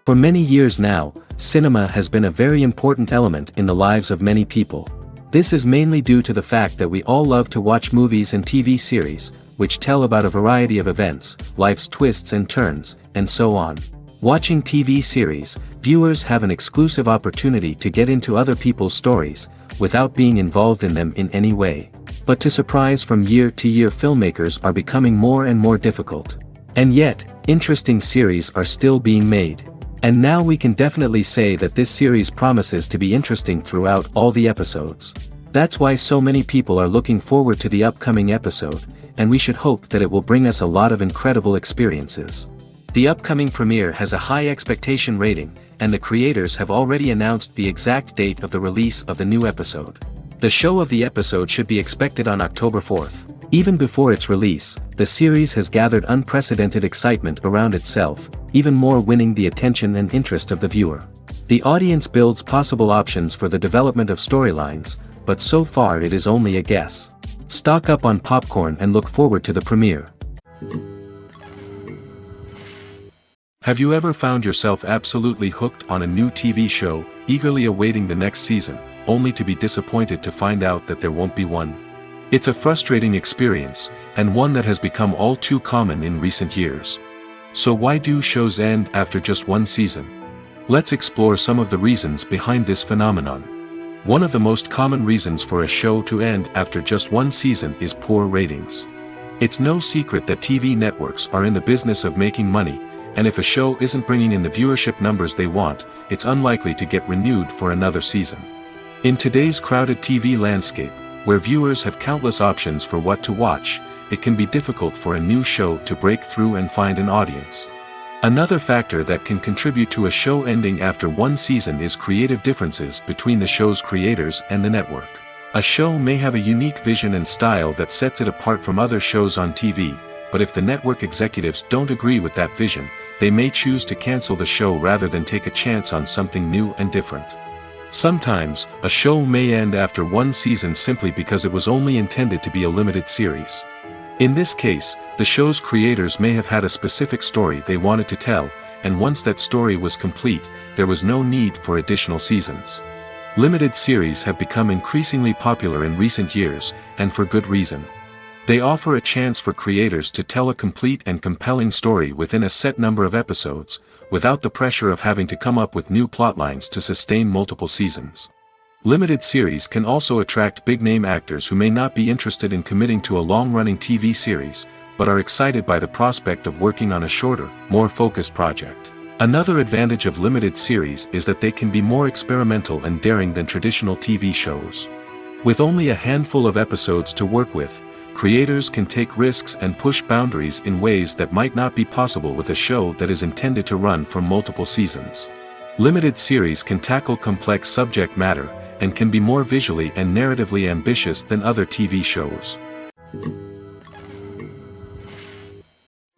For many years now, cinema has been a very important element in the lives of many people. This is mainly due to the fact that we all love to watch movies and TV series, which tell about a variety of events, life's twists and turns, and so on. Watching TV series, viewers have an exclusive opportunity to get into other people's stories, without being involved in them in any way. But to surprise from year to year, filmmakers are becoming more and more difficult. And yet, interesting series are still being made. And now we can definitely say that this series promises to be interesting throughout all the episodes. That's why so many people are looking forward to the upcoming episode, and we should hope that it will bring us a lot of incredible experiences. The upcoming premiere has a high expectation rating, and the creators have already announced the exact date of the release of the new episode. The show of the episode should be expected on October 4th. Even before its release, the series has gathered unprecedented excitement around itself, even more winning the attention and interest of the viewer. The audience builds possible options for the development of storylines, but so far it is only a guess. Stock up on popcorn and look forward to the premiere. Have you ever found yourself absolutely hooked on a new TV show, eagerly awaiting the next season, only to be disappointed to find out that there won't be one? It's a frustrating experience, and one that has become all too common in recent years. So why do shows end after just one season? Let's explore some of the reasons behind this phenomenon. One of the most common reasons for a show to end after just one season is poor ratings. It's no secret that TV networks are in the business of making money, and if a show isn't bringing in the viewership numbers they want, it's unlikely to get renewed for another season. In today's crowded TV landscape, where viewers have countless options for what to watch, it can be difficult for a new show to break through and find an audience. Another factor that can contribute to a show ending after one season is creative differences between the show's creators and the network. A show may have a unique vision and style that sets it apart from other shows on TV, but if the network executives don't agree with that vision, they may choose to cancel the show rather than take a chance on something new and different. Sometimes, a show may end after one season simply because it was only intended to be a limited series. In this case, the show's creators may have had a specific story they wanted to tell, and once that story was complete, there was no need for additional seasons. Limited series have become increasingly popular in recent years, and for good reason. They offer a chance for creators to tell a complete and compelling story within a set number of episodes, without the pressure of having to come up with new plotlines to sustain multiple seasons. Limited series can also attract big-name actors who may not be interested in committing to a long-running TV series, but are excited by the prospect of working on a shorter, more focused project. Another advantage of limited series is that they can be more experimental and daring than traditional TV shows. With only a handful of episodes to work with, creators can take risks and push boundaries in ways that might not be possible with a show that is intended to run for multiple seasons. Limited series can tackle complex subject matter, and can be more visually and narratively ambitious than other TV shows.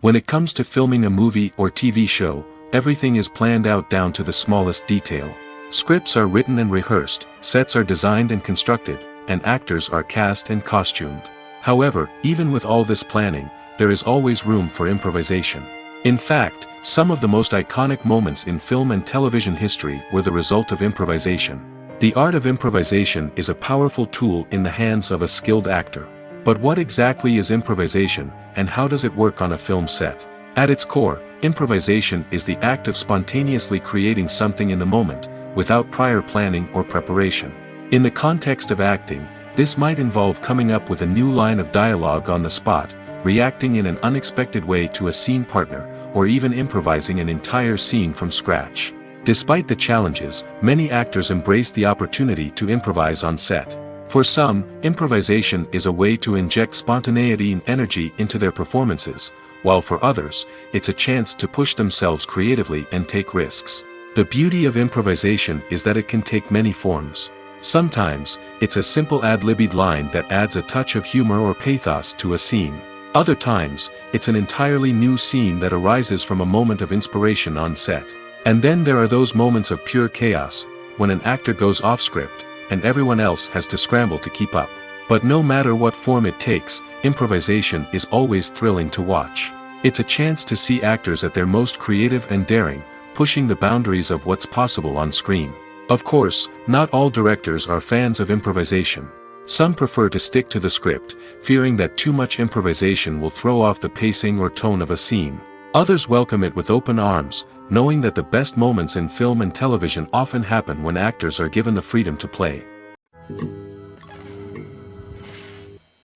When it comes to filming a movie or TV show, everything is planned out down to the smallest detail. Scripts are written and rehearsed, sets are designed and constructed, and actors are cast and costumed. However, even with all this planning, there is always room for improvisation. In fact, some of the most iconic moments in film and television history were the result of improvisation. The art of improvisation is a powerful tool in the hands of a skilled actor. But what exactly is improvisation, and how does it work on a film set? At its core, improvisation is the act of spontaneously creating something in the moment, without prior planning or preparation. In the context of acting, this might involve coming up with a new line of dialogue on the spot, reacting in an unexpected way to a scene partner, or even improvising an entire scene from scratch. Despite the challenges, many actors embrace the opportunity to improvise on set. For some, improvisation is a way to inject spontaneity and energy into their performances, while for others, it's a chance to push themselves creatively and take risks. The beauty of improvisation is that it can take many forms. Sometimes, it's a simple ad-libbed line that adds a touch of humor or pathos to a scene. Other times, it's an entirely new scene that arises from a moment of inspiration on set. And then there are those moments of pure chaos, when an actor goes off script, and everyone else has to scramble to keep up. But no matter what form it takes, improvisation is always thrilling to watch. It's a chance to see actors at their most creative and daring, pushing the boundaries of what's possible on screen. Of course, not all directors are fans of improvisation. Some prefer to stick to the script, fearing that too much improvisation will throw off the pacing or tone of a scene. Others welcome it with open arms, knowing that the best moments in film and television often happen when actors are given the freedom to play.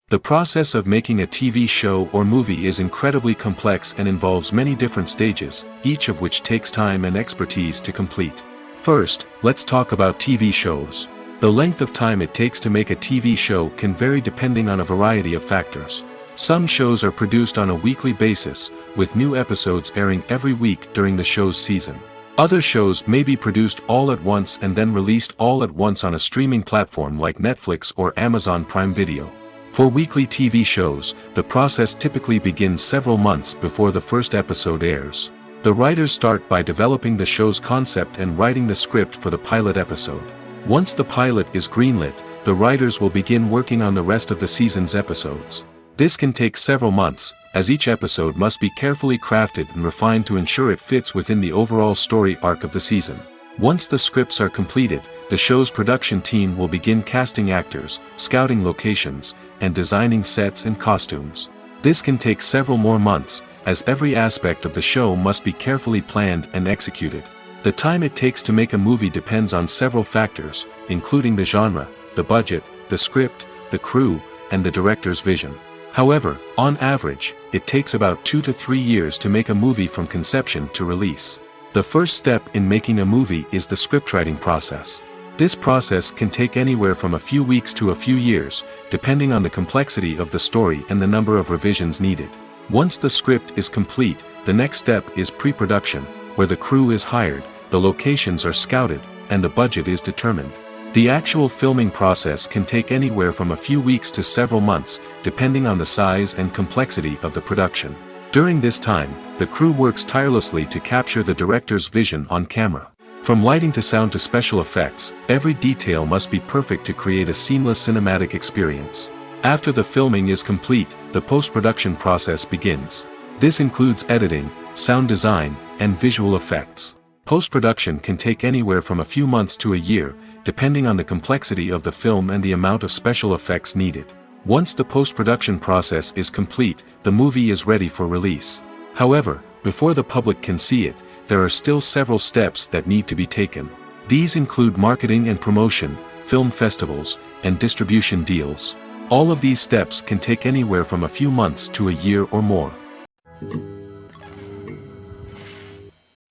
The process of making a TV show or movie is incredibly complex and involves many different stages, each of which takes time and expertise to complete. First, let's talk about TV shows. The length of time it takes to make a TV show can vary depending on a variety of factors. Some shows are produced on a weekly basis, with new episodes airing every week during the show's season. Other shows may be produced all at once and then released all at once on a streaming platform like Netflix or Amazon Prime Video. For weekly TV shows, the process typically begins several months before the first episode airs. The writers start by developing the show's concept and writing the script for the pilot episode. Once the pilot is greenlit, the writers will begin working on the rest of the season's episodes. This can take several months, as each episode must be carefully crafted and refined to ensure it fits within the overall story arc of the season. Once the scripts are completed, the show's production team will begin casting actors, scouting locations, and designing sets and costumes. This can take several more months, as every aspect of the show must be carefully planned and executed. The time it takes to make a movie depends on several factors, including the genre, the budget, the script, the crew, and the director's vision. However, on average, it takes about 2 to 3 years to make a movie from conception to release. The first step in making a movie is the scriptwriting process. This process can take anywhere from a few weeks to a few years, depending on the complexity of the story and the number of revisions needed. Once the script is complete, the next step is pre-production, where the crew is hired, the locations are scouted, and the budget is determined. The actual filming process can take anywhere from a few weeks to several months, depending on the size and complexity of the production. During this time, the crew works tirelessly to capture the director's vision on camera. From lighting to sound to special effects, every detail must be perfect to create a seamless cinematic experience. After the filming is complete, the post-production process begins. This includes editing, sound design, and visual effects. Post-production can take anywhere from a few months to a year, depending on the complexity of the film and the amount of special effects needed. Once the post-production process is complete, the movie is ready for release. However, before the public can see it, there are still several steps that need to be taken. These include marketing and promotion, film festivals, and distribution deals. All of these steps can take anywhere from a few months to a year or more.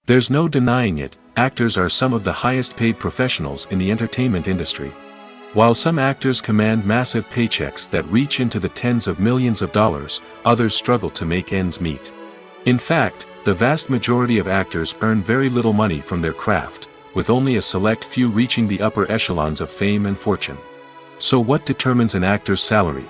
There's no denying it, actors are some of the highest paid professionals in the entertainment industry. While some actors command massive paychecks that reach into the tens of millions of dollars, others struggle to make ends meet. In fact, the vast majority of actors earn very little money from their craft, with only a select few reaching the upper echelons of fame and fortune. So what determines an actor's salary?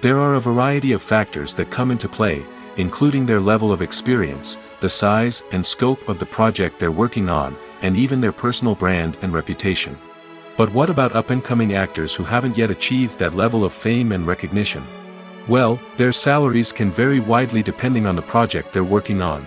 There are a variety of factors that come into play, including their level of experience, the size and scope of the project they're working on, and even their personal brand and reputation. But what about up-and-coming actors who haven't yet achieved that level of fame and recognition? Well, their salaries can vary widely depending on the project they're working on.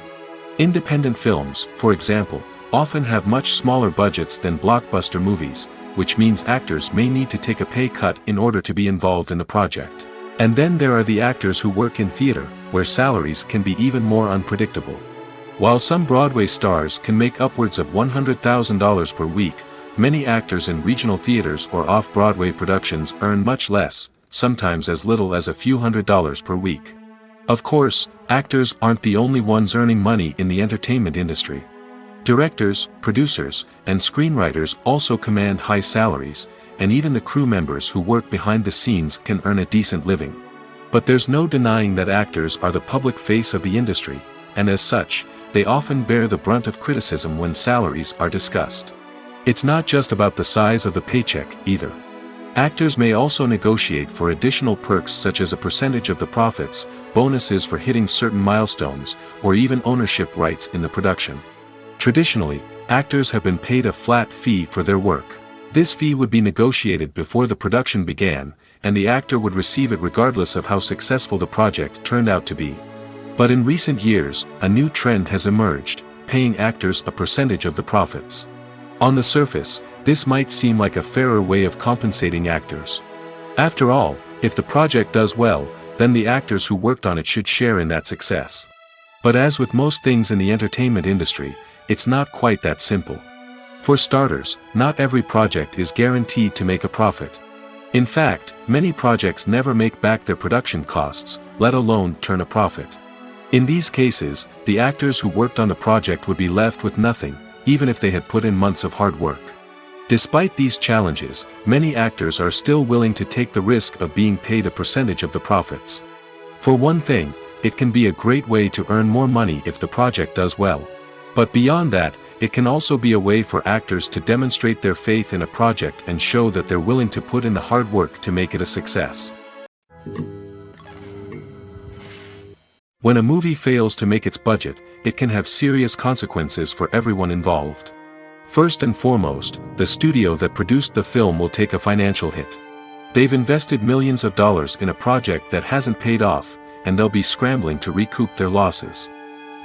Independent films, for example, often have much smaller budgets than blockbuster movies, which means actors may need to take a pay cut in order to be involved in the project. And then there are the actors who work in theater, where salaries can be even more unpredictable. While some Broadway stars can make upwards of $100,000 per week, many actors in regional theaters or off-Broadway productions earn much less, sometimes as little as a few $100s per week. Of course, actors aren't the only ones earning money in the entertainment industry. Directors, producers, and screenwriters also command high salaries, and even the crew members who work behind the scenes can earn a decent living. But there's no denying that actors are the public face of the industry, and as such, they often bear the brunt of criticism when salaries are discussed. It's not just about the size of the paycheck, either. Actors may also negotiate for additional perks such as a percentage of the profits, bonuses for hitting certain milestones, or even ownership rights in the production. Traditionally, actors have been paid a flat fee for their work. This fee would be negotiated before the production began, and the actor would receive it regardless of how successful the project turned out to be. But in recent years, a new trend has emerged. paying actors a percentage of the profits. On the surface, this might seem like a fairer way of compensating actors. After all, if the project does well, then the actors who worked on it should share in that success. But as with most things in the entertainment industry, it's not quite that simple. For starters, not every project is guaranteed to make a profit. In fact, many projects never make back their production costs, let alone turn a profit. In these cases, the actors who worked on the project would be left with nothing, even if they had put in months of hard work. Despite these challenges, many actors are still willing to take the risk of being paid a percentage of the profits. For one thing, it can be a great way to earn more money if the project does well. But beyond that, it can also be a way for actors to demonstrate their faith in a project and show that they're willing to put in the hard work to make it a success. When a movie fails to make its budget, it can have serious consequences for everyone involved. First and foremost, the studio that produced the film will take a financial hit. They've invested millions of dollars in a project that hasn't paid off, and they'll be scrambling to recoup their losses.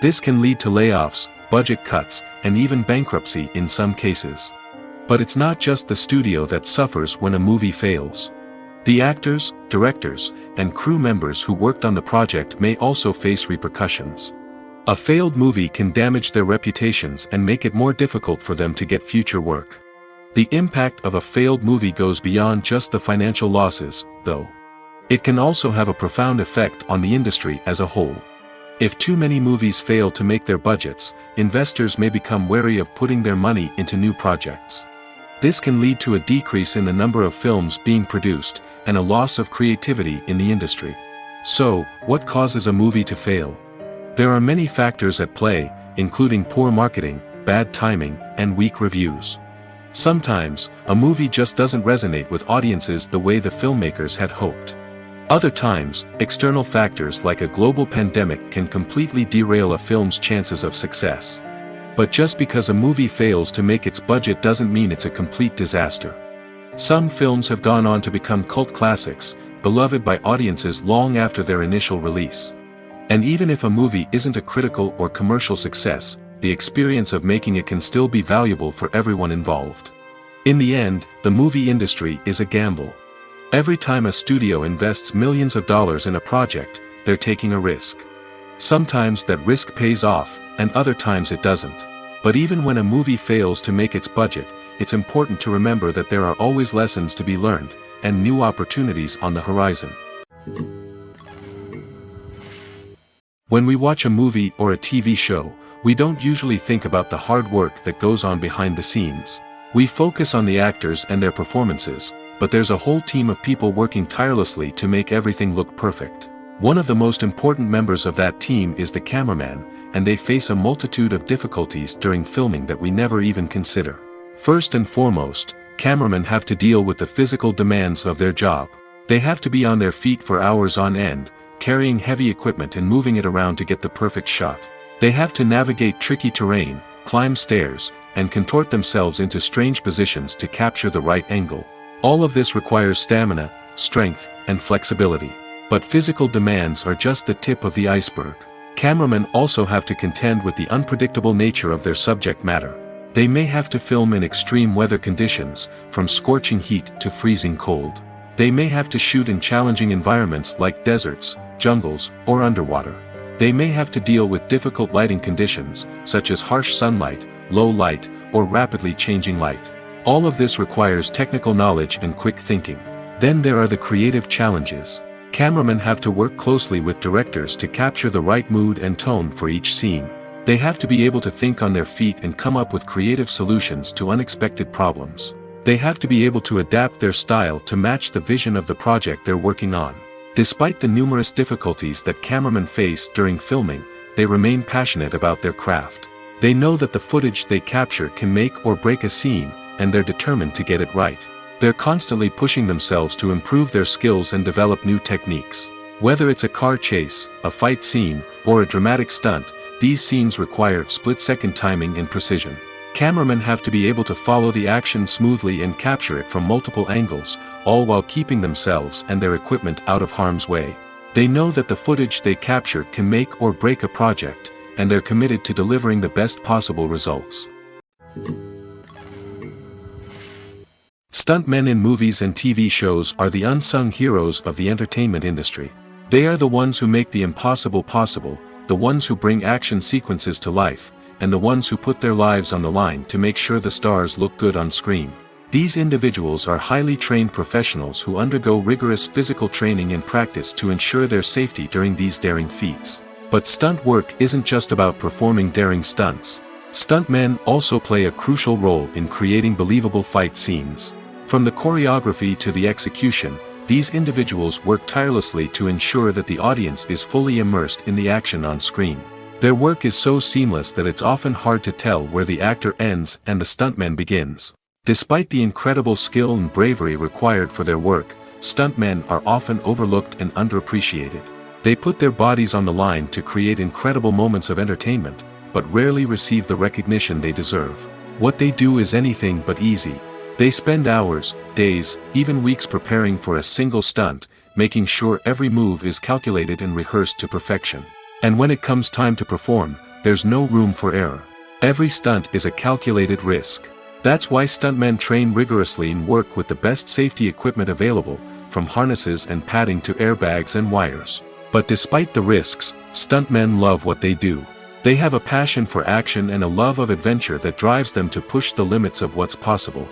This can lead to layoffs, budget cuts, and even bankruptcy in some cases. But it's not just the studio that suffers when a movie fails. The actors, directors, and crew members who worked on the project may also face repercussions. A failed movie can damage their reputations and make it more difficult for them to get future work. The impact of a failed movie goes beyond just the financial losses, though. It can also have a profound effect on the industry as a whole. If too many movies fail to make their budgets, investors may become wary of putting their money into new projects. This can lead to a decrease in the number of films being produced, and a loss of creativity in the industry. So, what causes a movie to fail? There are many factors at play, including poor marketing, bad timing, and weak reviews. Sometimes, a movie just doesn't resonate with audiences the way the filmmakers had hoped. Other times, external factors like a global pandemic can completely derail a film's chances of success. But just because a movie fails to make its budget doesn't mean it's a complete disaster. Some films have gone on to become cult classics, beloved by audiences long after their initial release. And even if a movie isn't a critical or commercial success, the experience of making it can still be valuable for everyone involved. In the end, the movie industry is a gamble. Every time a studio invests millions of dollars in a project, they're taking a risk. Sometimes that risk pays off, and other times it doesn't. But even when a movie fails to make its budget, it's important to remember that there are always lessons to be learned, and new opportunities on the horizon. When we watch a movie or a TV show, we don't usually think about the hard work that goes on behind the scenes. We focus on the actors and their performances, but there's a whole team of people working tirelessly to make everything look perfect. One of the most important members of that team is the cameraman, and they face a multitude of difficulties during filming that we never even consider. First and foremost, cameramen have to deal with the physical demands of their job. They have to be on their feet for hours on end, carrying heavy equipment and moving it around to get the perfect shot. They have to navigate tricky terrain, climb stairs, and contort themselves into strange positions to capture the right angle. All of this requires stamina, strength, and flexibility. But physical demands are just the tip of the iceberg. Cameramen also have to contend with the unpredictable nature of their subject matter. They may have to film in extreme weather conditions, from scorching heat to freezing cold. They may have to shoot in challenging environments like deserts, jungles, or underwater. They may have to deal with difficult lighting conditions, such as harsh sunlight, low light, or rapidly changing light. All of this requires technical knowledge and quick thinking. Then there are the creative challenges. Cameramen have to work closely with directors to capture the right mood and tone for each scene. They have to be able to think on their feet and come up with creative solutions to unexpected problems. They have to be able to adapt their style to match the vision of the project they're working on. Despite the numerous difficulties that cameramen face during filming, they remain passionate about their craft. They know that the footage they capture can make or break a scene, and they're determined to get it right. They're constantly pushing themselves to improve their skills and develop new techniques. Whether it's a car chase, a fight scene, or a dramatic stunt, these scenes require split-second timing and precision. Cameramen have to be able to follow the action smoothly and capture it from multiple angles, all while keeping themselves and their equipment out of harm's way. They know that the footage they capture can make or break a project, and they're committed to delivering the best possible results. Stuntmen in movies and TV shows are the unsung heroes of the entertainment industry. They are the ones who make the impossible possible, the ones who bring action sequences to life, and the ones who put their lives on the line to make sure the stars look good on screen. These individuals are highly trained professionals who undergo rigorous physical training and practice to ensure their safety during these daring feats. But stunt work isn't just about performing daring stunts. Stuntmen also play a crucial role in creating believable fight scenes. From the choreography to the execution, these individuals work tirelessly to ensure that the audience is fully immersed in the action on screen. Their work is so seamless that it's often hard to tell where the actor ends and the stuntman begins. Despite the incredible skill and bravery required for their work, stuntmen are often overlooked and underappreciated. They put their bodies on the line to create incredible moments of entertainment, but rarely receive the recognition they deserve. What they do is anything but easy. They spend hours, days, even weeks preparing for a single stunt, making sure every move is calculated and rehearsed to perfection. And when it comes time to perform, there's no room for error. Every stunt is a calculated risk. That's why stuntmen train rigorously and work with the best safety equipment available, from harnesses and padding to airbags and wires. But despite the risks, stuntmen love what they do. They have a passion for action and a love of adventure that drives them to push the limits of what's possible.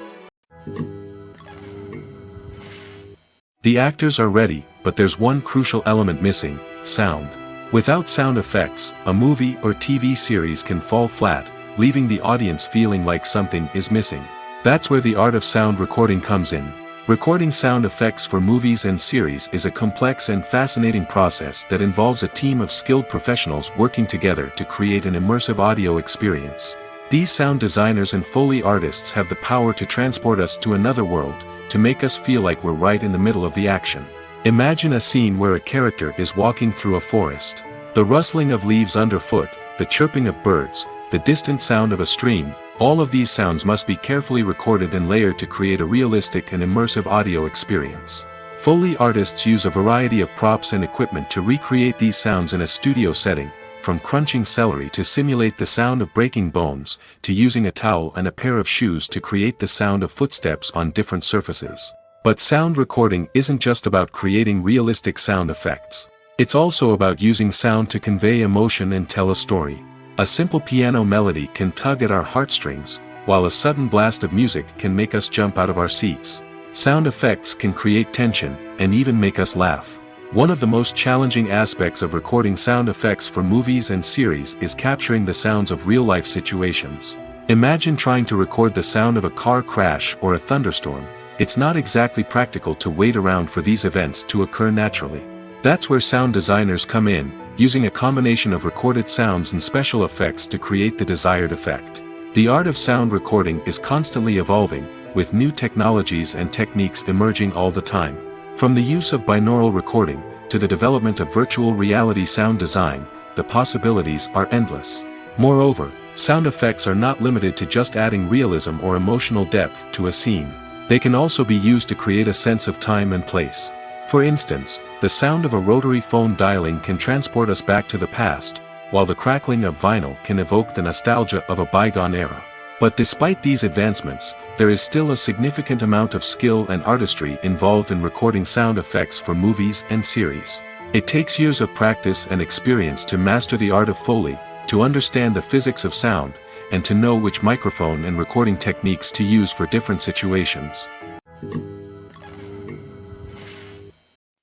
The actors are ready, but there's one crucial element missing: sound. Without sound effects, a movie or TV series can fall flat, leaving the audience feeling like something is missing. That's where the art of sound recording comes in. Recording sound effects for movies and series is a complex and fascinating process that involves a team of skilled professionals working together to create an immersive audio experience. These sound designers and Foley artists have the power to transport us to another world, to make us feel like we're right in the middle of the action. Imagine a scene where a character is walking through a forest. The rustling of leaves underfoot, the chirping of birds, the distant sound of a stream, all of these sounds must be carefully recorded and layered to create a realistic and immersive audio experience. Foley artists use a variety of props and equipment to recreate these sounds in a studio setting, from crunching celery to simulate the sound of breaking bones, to using a towel and a pair of shoes to create the sound of footsteps on different surfaces. But sound recording isn't just about creating realistic sound effects. It's also about using sound to convey emotion and tell a story. A simple piano melody can tug at our heartstrings, while a sudden blast of music can make us jump out of our seats. Sound effects can create tension, and even make us laugh. One of the most challenging aspects of recording sound effects for movies and series is capturing the sounds of real-life situations. Imagine trying to record the sound of a car crash or a thunderstorm. It's not exactly practical to wait around for these events to occur naturally. That's where sound designers come in, using a combination of recorded sounds and special effects to create the desired effect. The art of sound recording is constantly evolving, with new technologies and techniques emerging all the time. From the use of binaural recording, to the development of virtual reality sound design, the possibilities are endless. Moreover, sound effects are not limited to just adding realism or emotional depth to a scene. They can also be used to create a sense of time and place. For instance, the sound of a rotary phone dialing can transport us back to the past, while the crackling of vinyl can evoke the nostalgia of a bygone era. But despite these advancements, there is still a significant amount of skill and artistry involved in recording sound effects for movies and series. It takes years of practice and experience to master the art of Foley, to understand the physics of sound, and to know which microphone and recording techniques to use for different situations.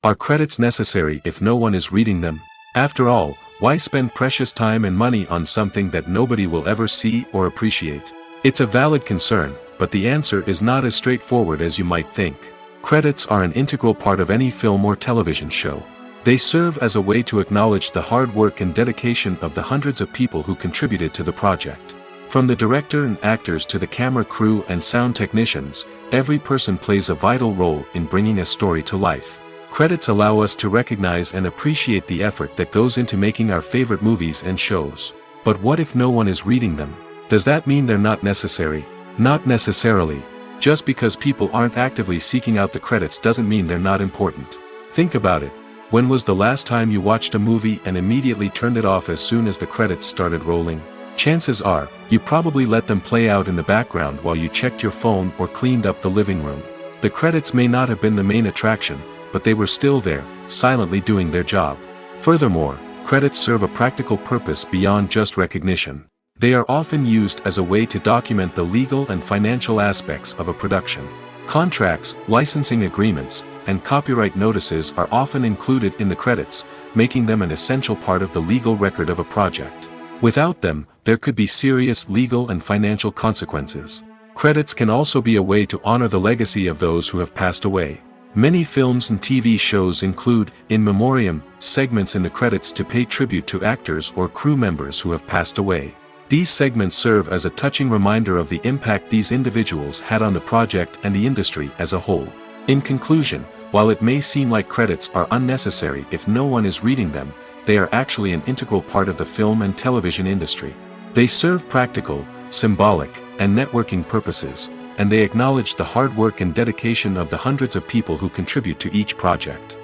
Are credits necessary if no one is reading them? After all, why spend precious time and money on something that nobody will ever see or appreciate? It's a valid concern, but the answer is not as straightforward as you might think. Credits are an integral part of any film or television show. They serve as a way to acknowledge the hard work and dedication of the hundreds of people who contributed to the project. From the director and actors to the camera crew and sound technicians, every person plays a vital role in bringing a story to life. Credits allow us to recognize and appreciate the effort that goes into making our favorite movies and shows. But what if no one is reading them? Does that mean they're not necessary? Not necessarily. Just because people aren't actively seeking out the credits doesn't mean they're not important. Think about it. When was the last time you watched a movie and immediately turned it off as soon as the credits started rolling? Chances are, you probably let them play out in the background while you checked your phone or cleaned up the living room. The credits may not have been the main attraction, but they were still there, silently doing their job. Furthermore, credits serve a practical purpose beyond just recognition. They are often used as a way to document the legal and financial aspects of a production. Contracts, licensing agreements, and copyright notices are often included in the credits, making them an essential part of the legal record of a project. Without them, there could be serious legal and financial consequences. Credits can also be a way to honor the legacy of those who have passed away. Many films and TV shows include, in memoriam, segments in the credits to pay tribute to actors or crew members who have passed away. These segments serve as a touching reminder of the impact these individuals had on the project and the industry as a whole. In conclusion, while it may seem like credits are unnecessary if no one is reading them, they are actually an integral part of the film and television industry. They serve practical, symbolic, and networking purposes, and they acknowledge the hard work and dedication of the hundreds of people who contribute to each project.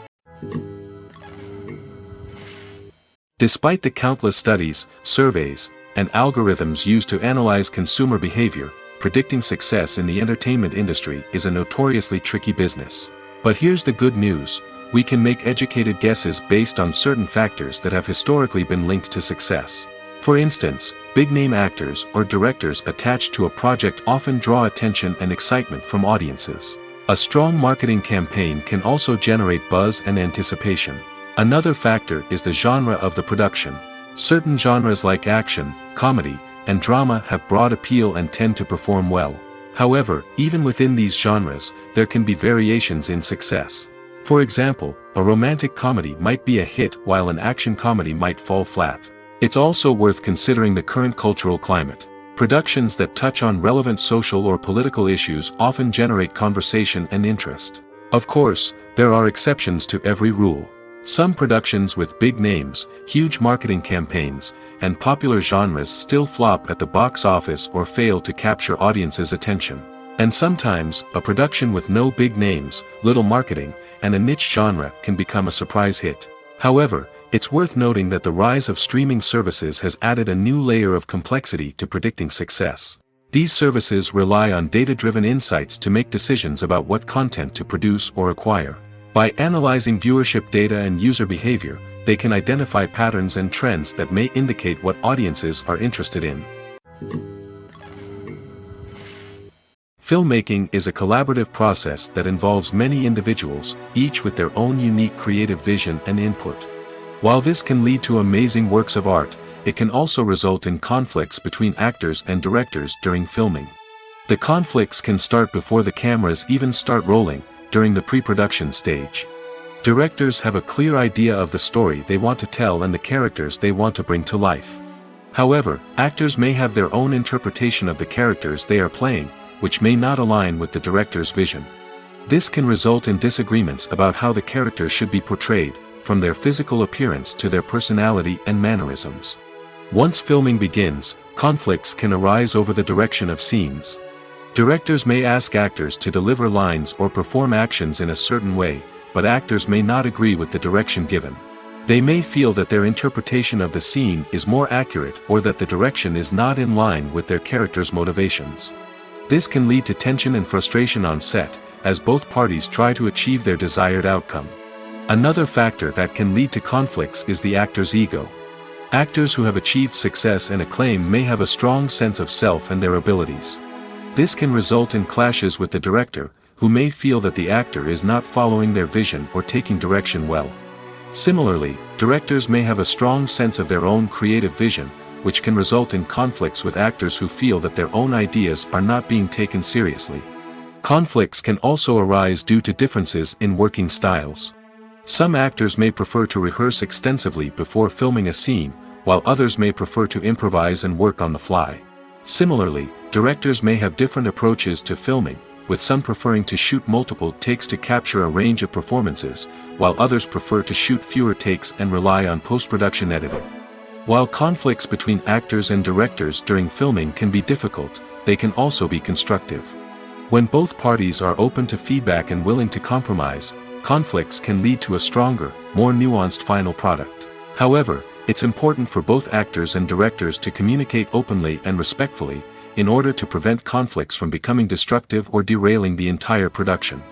Despite the countless studies, surveys, and algorithms used to analyze consumer behavior, predicting success in the entertainment industry is a notoriously tricky business. But here's the good news: we can make educated guesses based on certain factors that have historically been linked to success. For instance, big-name actors or directors attached to a project often draw attention and excitement from audiences. A strong marketing campaign can also generate buzz and anticipation. Another factor is the genre of the production. Certain genres like action, comedy, and drama have broad appeal and tend to perform well. However, even within these genres, there can be variations in success. For example, a romantic comedy might be a hit while an action comedy might fall flat. It's also worth considering the current cultural climate. Productions that touch on relevant social or political issues often generate conversation and interest. Of course, there are exceptions to every rule. Some productions with big names, huge marketing campaigns, and popular genres still flop at the box office or fail to capture audiences' attention. And sometimes, a production with no big names, little marketing, and a niche genre can become a surprise hit. However, it's worth noting that the rise of streaming services has added a new layer of complexity to predicting success. These services rely on data-driven insights to make decisions about what content to produce or acquire. By analyzing viewership data and user behavior, they can identify patterns and trends that may indicate what audiences are interested in. Filmmaking is a collaborative process that involves many individuals, each with their own unique creative vision and input. While this can lead to amazing works of art, it can also result in conflicts between actors and directors during filming. The conflicts can start before the cameras even start rolling, during the pre-production stage. Directors have a clear idea of the story they want to tell and the characters they want to bring to life. However, actors may have their own interpretation of the characters they are playing, which may not align with the director's vision. This can result in disagreements about how the characters should be portrayed, from their physical appearance to their personality and mannerisms. Once filming begins, conflicts can arise over the direction of scenes. Directors may ask actors to deliver lines or perform actions in a certain way, but actors may not agree with the direction given. They may feel that their interpretation of the scene is more accurate or that the direction is not in line with their character's motivations. This can lead to tension and frustration on set, as both parties try to achieve their desired outcome. Another factor that can lead to conflicts is the actor's ego. Actors who have achieved success and acclaim may have a strong sense of self and their abilities. This can result in clashes with the director, who may feel that the actor is not following their vision or taking direction well. Similarly, directors may have a strong sense of their own creative vision, which can result in conflicts with actors who feel that their own ideas are not being taken seriously. Conflicts can also arise due to differences in working styles. Some actors may prefer to rehearse extensively before filming a scene, while others may prefer to improvise and work on the fly. Similarly, directors may have different approaches to filming, with some preferring to shoot multiple takes to capture a range of performances, while others prefer to shoot fewer takes and rely on post-production editing. While conflicts between actors and directors during filming can be difficult, they can also be constructive. When both parties are open to feedback and willing to compromise, conflicts can lead to a stronger, more nuanced final product. However, it's important for both actors and directors to communicate openly and respectfully, in order to prevent conflicts from becoming destructive or derailing the entire production.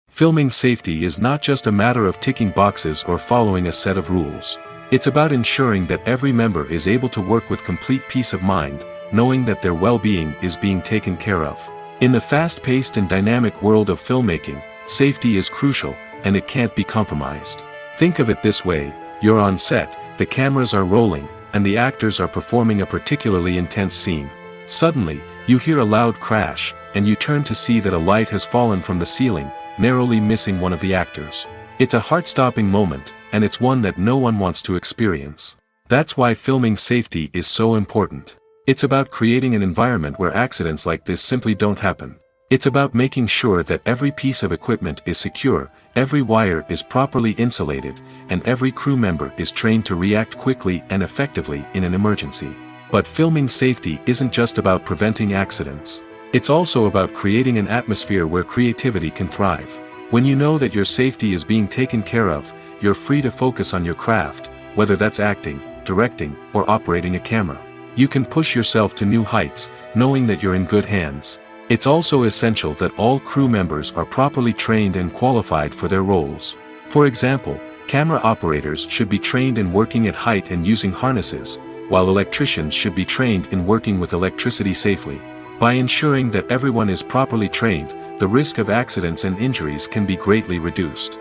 Filming safety is not just a matter of ticking boxes or following a set of rules. It's about ensuring that every member is able to work with complete peace of mind, knowing that their well-being is being taken care of. In the fast-paced and dynamic world of filmmaking, safety is crucial, and it can't be compromised. Think of it this way: you're on set, the cameras are rolling, and the actors are performing a particularly intense scene. Suddenly, you hear a loud crash, and you turn to see that a light has fallen from the ceiling, narrowly missing one of the actors. It's a heart-stopping moment, and it's one that no one wants to experience. That's why filming safety is so important. It's about creating an environment where accidents like this simply don't happen. It's about making sure that every piece of equipment is secure, every wire is properly insulated, and every crew member is trained to react quickly and effectively in an emergency. But filming safety isn't just about preventing accidents. It's also about creating an atmosphere where creativity can thrive. When you know that your safety is being taken care of, you're free to focus on your craft, whether that's acting, directing, or operating a camera. You can push yourself to new heights, knowing that you're in good hands. It's also essential that all crew members are properly trained and qualified for their roles. For example, camera operators should be trained in working at height and using harnesses, while electricians should be trained in working with electricity safely. By ensuring that everyone is properly trained, the risk of accidents and injuries can be greatly reduced.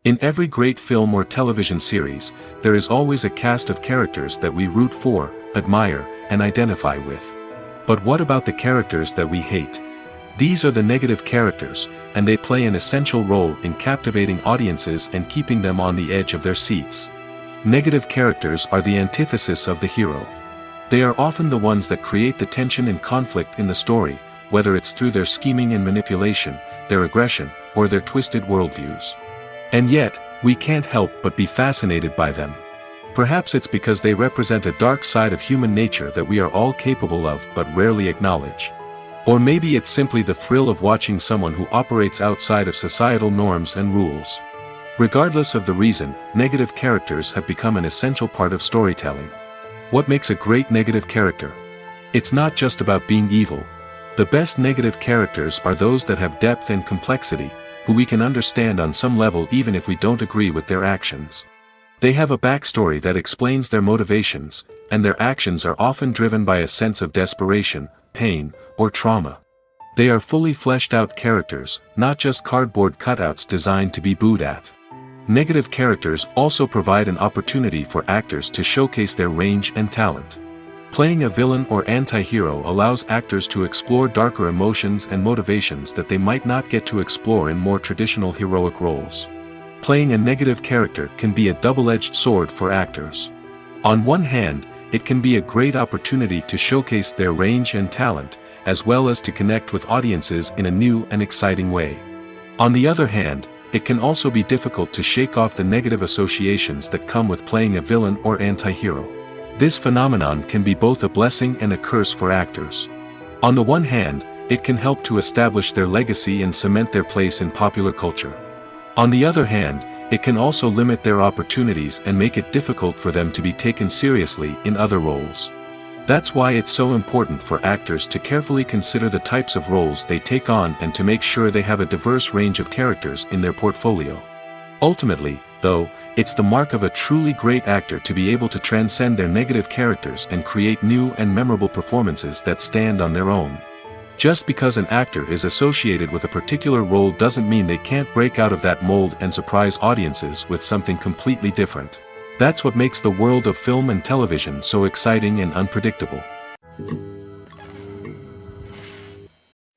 In every great film or television series, there is always a cast of characters that we root for, admire, and identify with. But what about the characters that we hate? These are the negative characters, and they play an essential role in captivating audiences and keeping them on the edge of their seats. Negative characters are the antithesis of the hero. They are often the ones that create the tension and conflict in the story, whether it's through their scheming and manipulation, their aggression, or their twisted worldviews. And yet, we can't help but be fascinated by them. Perhaps it's because they represent a dark side of human nature that we are all capable of but rarely acknowledge. Or maybe it's simply the thrill of watching someone who operates outside of societal norms and rules. Regardless of the reason, negative characters have become an essential part of storytelling. What makes a great negative character? It's not just about being evil. The best negative characters are those that have depth and complexity, who we can understand on some level even if we don't agree with their actions. They have a backstory that explains their motivations, and their actions are often driven by a sense of desperation, pain, or trauma. They are fully fleshed out characters, not just cardboard cutouts designed to be booed at. Negative characters also provide an opportunity for actors to showcase their range and talent. Playing a villain or anti-hero allows actors to explore darker emotions and motivations that they might not get to explore in more traditional heroic roles. Playing a negative character can be a double-edged sword for actors. On one hand, it can be a great opportunity to showcase their range and talent, as well as to connect with audiences in a new and exciting way. On the other hand, it can also be difficult to shake off the negative associations that come with playing a villain or anti-hero. This phenomenon can be both a blessing and a curse for actors. On the one hand, it can help to establish their legacy and cement their place in popular culture. On the other hand, it can also limit their opportunities and make it difficult for them to be taken seriously in other roles. That's why it's so important for actors to carefully consider the types of roles they take on and to make sure they have a diverse range of characters in their portfolio. Ultimately, though, it's the mark of a truly great actor to be able to transcend their negative characters and create new and memorable performances that stand on their own. Just because an actor is associated with a particular role doesn't mean they can't break out of that mold and surprise audiences with something completely different. That's what makes the world of film and television so exciting and unpredictable.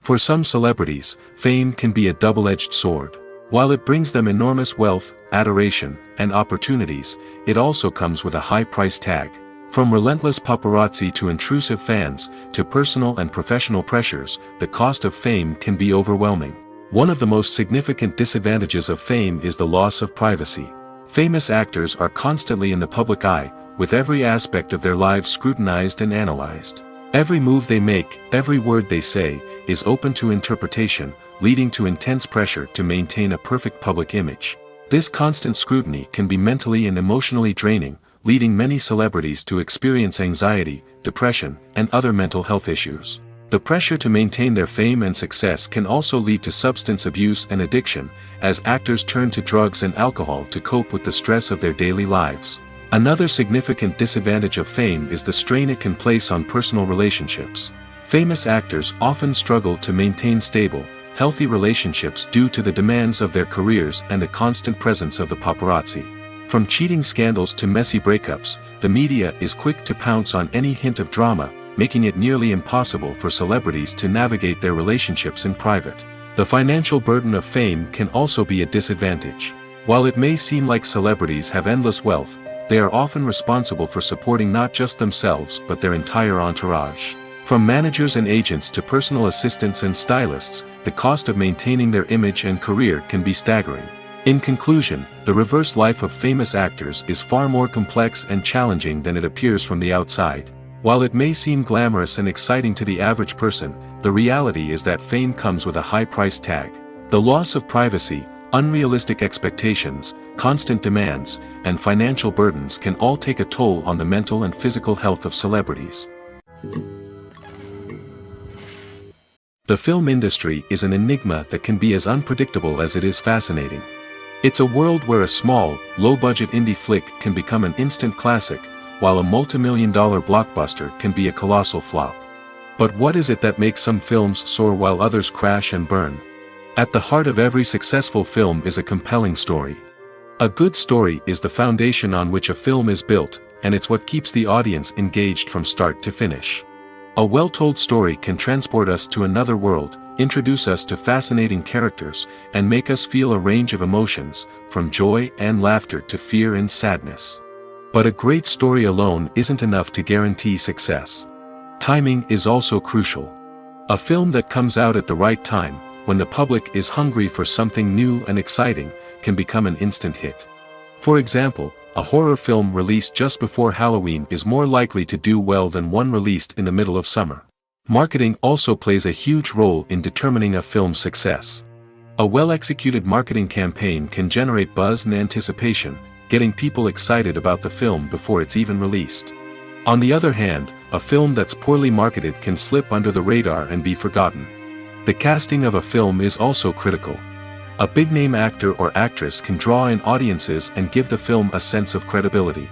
For some celebrities, fame can be a double-edged sword. While it brings them enormous wealth, adoration, and opportunities, it also comes with a high price tag. From relentless paparazzi to intrusive fans, to personal and professional pressures, the cost of fame can be overwhelming. One of the most significant disadvantages of fame is the loss of privacy. Famous actors are constantly in the public eye, with every aspect of their lives scrutinized and analyzed. Every move they make, every word they say, is open to interpretation, leading to intense pressure to maintain a perfect public image. This constant scrutiny can be mentally and emotionally draining, leading many celebrities to experience anxiety, depression, and other mental health issues. The pressure to maintain their fame and success can also lead to substance abuse and addiction, as actors turn to drugs and alcohol to cope with the stress of their daily lives. Another significant disadvantage of fame is the strain it can place on personal relationships. Famous actors often struggle to maintain stable, healthy relationships due to the demands of their careers and the constant presence of the paparazzi. From cheating scandals to messy breakups, the media is quick to pounce on any hint of drama, making it nearly impossible for celebrities to navigate their relationships in private. The financial burden of fame can also be a disadvantage. While it may seem like celebrities have endless wealth, they are often responsible for supporting not just themselves but their entire entourage. From managers and agents to personal assistants and stylists, the cost of maintaining their image and career can be staggering. In conclusion, the reverse life of famous actors is far more complex and challenging than it appears from the outside. While it may seem glamorous and exciting to the average person, the reality is that fame comes with a high price tag. The loss of privacy, unrealistic expectations, constant demands, and financial burdens can all take a toll on the mental and physical health of celebrities. The film industry is an enigma that can be as unpredictable as it is fascinating. It's a world where a small, low-budget indie flick can become an instant classic, while a multi-million-dollar blockbuster can be a colossal flop. But what is it that makes some films soar while others crash and burn? At the heart of every successful film is a compelling story. A good story is the foundation on which a film is built, and it's what keeps the audience engaged from start to finish. A well-told story can transport us to another world, introduce us to fascinating characters, and make us feel a range of emotions, from joy and laughter to fear and sadness. But a great story alone isn't enough to guarantee success. Timing is also crucial. A film that comes out at the right time, when the public is hungry for something new and exciting, can become an instant hit. For example, a horror film released just before Halloween is more likely to do well than one released in the middle of summer. Marketing also plays a huge role in determining a film's success. A well-executed marketing campaign can generate buzz and anticipation, getting people excited about the film before it's even released. On the other hand, a film that's poorly marketed can slip under the radar and be forgotten. The casting of a film is also critical. A big-name actor or actress can draw in audiences and give the film a sense of credibility.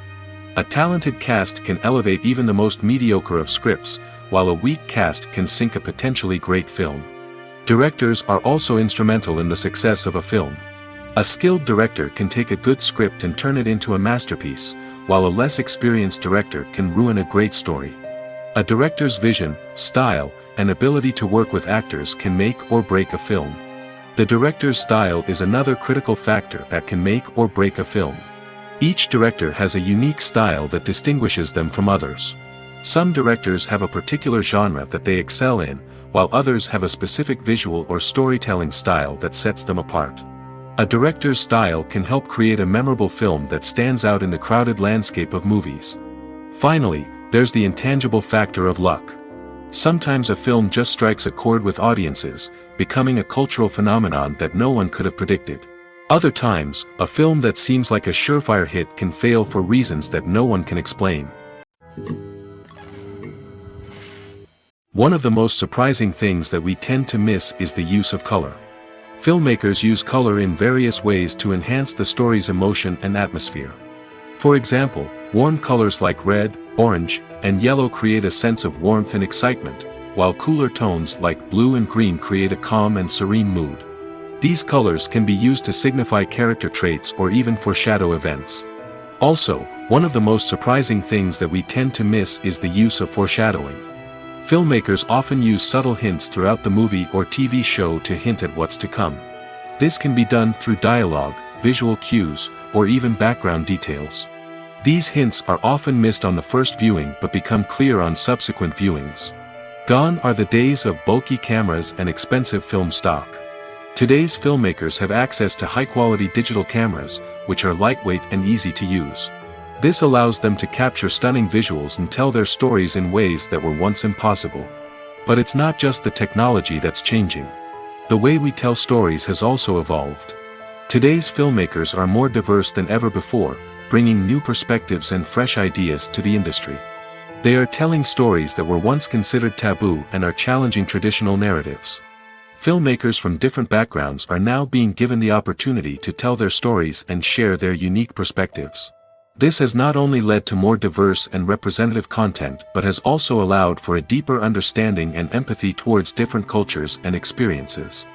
A talented cast can elevate even the most mediocre of scripts, while a weak cast can sink a potentially great film. Directors are also instrumental in the success of a film. A skilled director can take a good script and turn it into a masterpiece, while a less experienced director can ruin a great story. A director's vision, style, and ability to work with actors can make or break a film. The director's style is another critical factor that can make or break a film. Each director has a unique style that distinguishes them from others. Some directors have a particular genre that they excel in, while others have a specific visual or storytelling style that sets them apart. A director's style can help create a memorable film that stands out in the crowded landscape of movies. Finally, there's the intangible factor of luck. Sometimes a film just strikes a chord with audiences, becoming a cultural phenomenon that no one could have predicted. Other times, a film that seems like a surefire hit can fail for reasons that no one can explain. One of the most surprising things that we tend to miss is the use of color. Filmmakers use color in various ways to enhance the story's emotion and atmosphere. For example, warm colors like red, orange, and yellow create a sense of warmth and excitement, while cooler tones like blue and green create a calm and serene mood. These colors can be used to signify character traits or even foreshadow events. Also, one of the most surprising things that we tend to miss is the use of foreshadowing. Filmmakers often use subtle hints throughout the movie or TV show to hint at what's to come. This can be done through dialogue, visual cues, or even background details. These hints are often missed on the first viewing but become clear on subsequent viewings. Gone are the days of bulky cameras and expensive film stock. Today's filmmakers have access to high-quality digital cameras, which are lightweight and easy to use. This allows them to capture stunning visuals and tell their stories in ways that were once impossible. But it's not just the technology that's changing. The way we tell stories has also evolved. Today's filmmakers are more diverse than ever before, bringing new perspectives and fresh ideas to the industry. They are telling stories that were once considered taboo and are challenging traditional narratives. Filmmakers from different backgrounds are now being given the opportunity to tell their stories and share their unique perspectives. This has not only led to more diverse and representative content but has also allowed for a deeper understanding and empathy towards different cultures and experiences.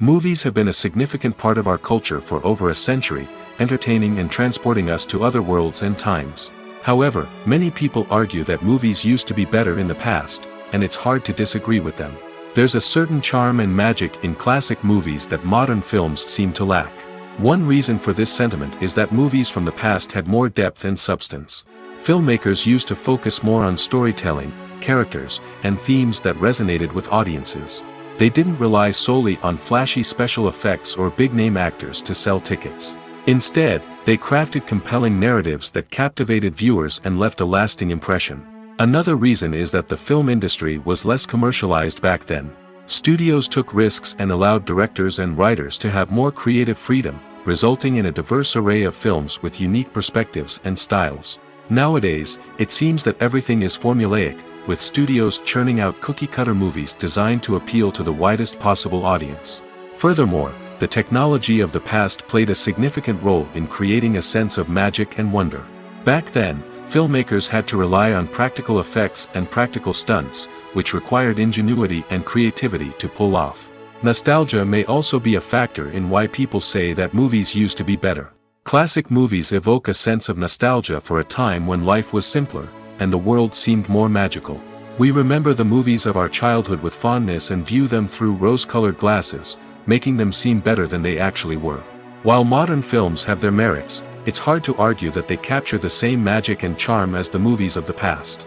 Movies have been a significant part of our culture for over a century, entertaining and transporting us to other worlds and times. However, many people argue that movies used to be better in the past, and it's hard to disagree with them. There's a certain charm and magic in classic movies that modern films seem to lack. One reason for this sentiment is that movies from the past had more depth and substance. Filmmakers used to focus more on storytelling, characters, and themes that resonated with audiences. They didn't rely solely on flashy special effects or big-name actors to sell tickets. Instead, they crafted compelling narratives that captivated viewers and left a lasting impression. Another reason is that the film industry was less commercialized back then. Studios took risks and allowed directors and writers to have more creative freedom, resulting in a diverse array of films with unique perspectives and styles. Nowadays, it seems that everything is formulaic, with studios churning out cookie-cutter movies designed to appeal to the widest possible audience. Furthermore, the technology of the past played a significant role in creating a sense of magic and wonder. Back then, filmmakers had to rely on practical effects and practical stunts, which required ingenuity and creativity to pull off. Nostalgia may also be a factor in why people say that movies used to be better. Classic movies evoke a sense of nostalgia for a time when life was simpler, and the world seemed more magical. We remember the movies of our childhood with fondness and view them through rose-colored glasses, making them seem better than they actually were. While modern films have their merits, it's hard to argue that they capture the same magic and charm as the movies of the past.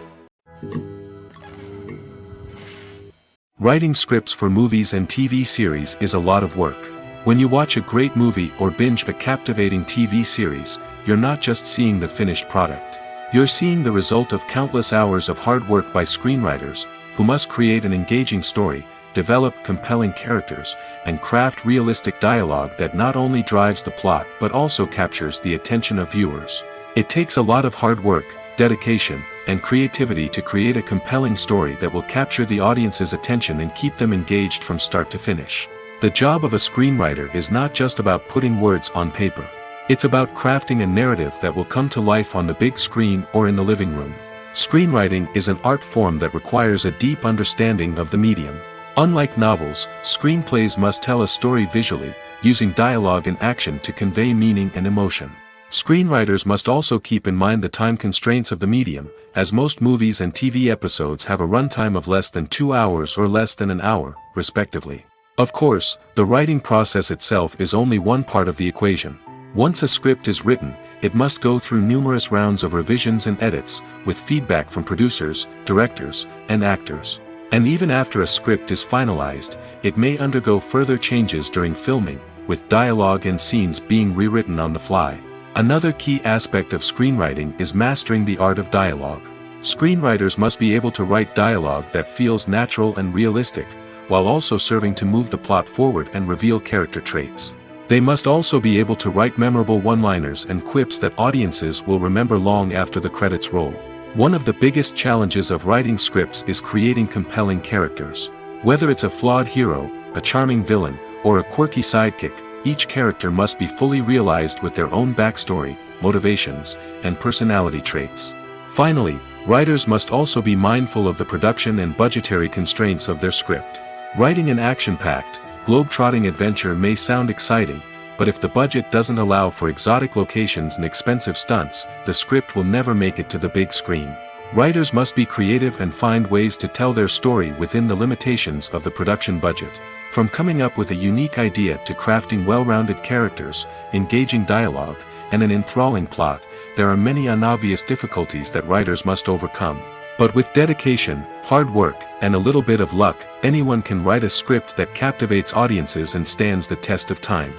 Writing scripts for movies and TV series is a lot of work. When you watch a great movie or binge a captivating TV series, you're not just seeing the finished product. You're seeing the result of countless hours of hard work by screenwriters, who must create an engaging story, develop compelling characters, and craft realistic dialogue that not only drives the plot but also captures the attention of viewers. It takes a lot of hard work, dedication, and creativity to create a compelling story that will capture the audience's attention and keep them engaged from start to finish. The job of a screenwriter is not just about putting words on paper. It's about crafting a narrative that will come to life on the big screen or in the living room. Screenwriting is an art form that requires a deep understanding of the medium. Unlike novels, screenplays must tell a story visually, using dialogue and action to convey meaning and emotion. Screenwriters must also keep in mind the time constraints of the medium, as most movies and TV episodes have a runtime of less than 2 hours or less than an hour, respectively. Of course, the writing process itself is only one part of the equation. Once a script is written, it must go through numerous rounds of revisions and edits, with feedback from producers, directors, and actors. And even after a script is finalized, it may undergo further changes during filming, with dialogue and scenes being rewritten on the fly. Another key aspect of screenwriting is mastering the art of dialogue. Screenwriters must be able to write dialogue that feels natural and realistic, while also serving to move the plot forward and reveal character traits. They must also be able to write memorable one-liners and quips that audiences will remember long after the credits roll. One of the biggest challenges of writing scripts is creating compelling characters. Whether it's a flawed hero, a charming villain, or a quirky sidekick, each character must be fully realized with their own backstory, motivations, and personality traits. Finally, writers must also be mindful of the production and budgetary constraints of their script. Writing an action-packed, globe-trotting adventure may sound exciting, but if the budget doesn't allow for exotic locations and expensive stunts, the script will never make it to the big screen. Writers must be creative and find ways to tell their story within the limitations of the production budget. From coming up with a unique idea to crafting well-rounded characters, engaging dialogue, and an enthralling plot, there are many unobvious difficulties that writers must overcome. But with dedication, hard work, and a little bit of luck, anyone can write a script that captivates audiences and stands the test of time.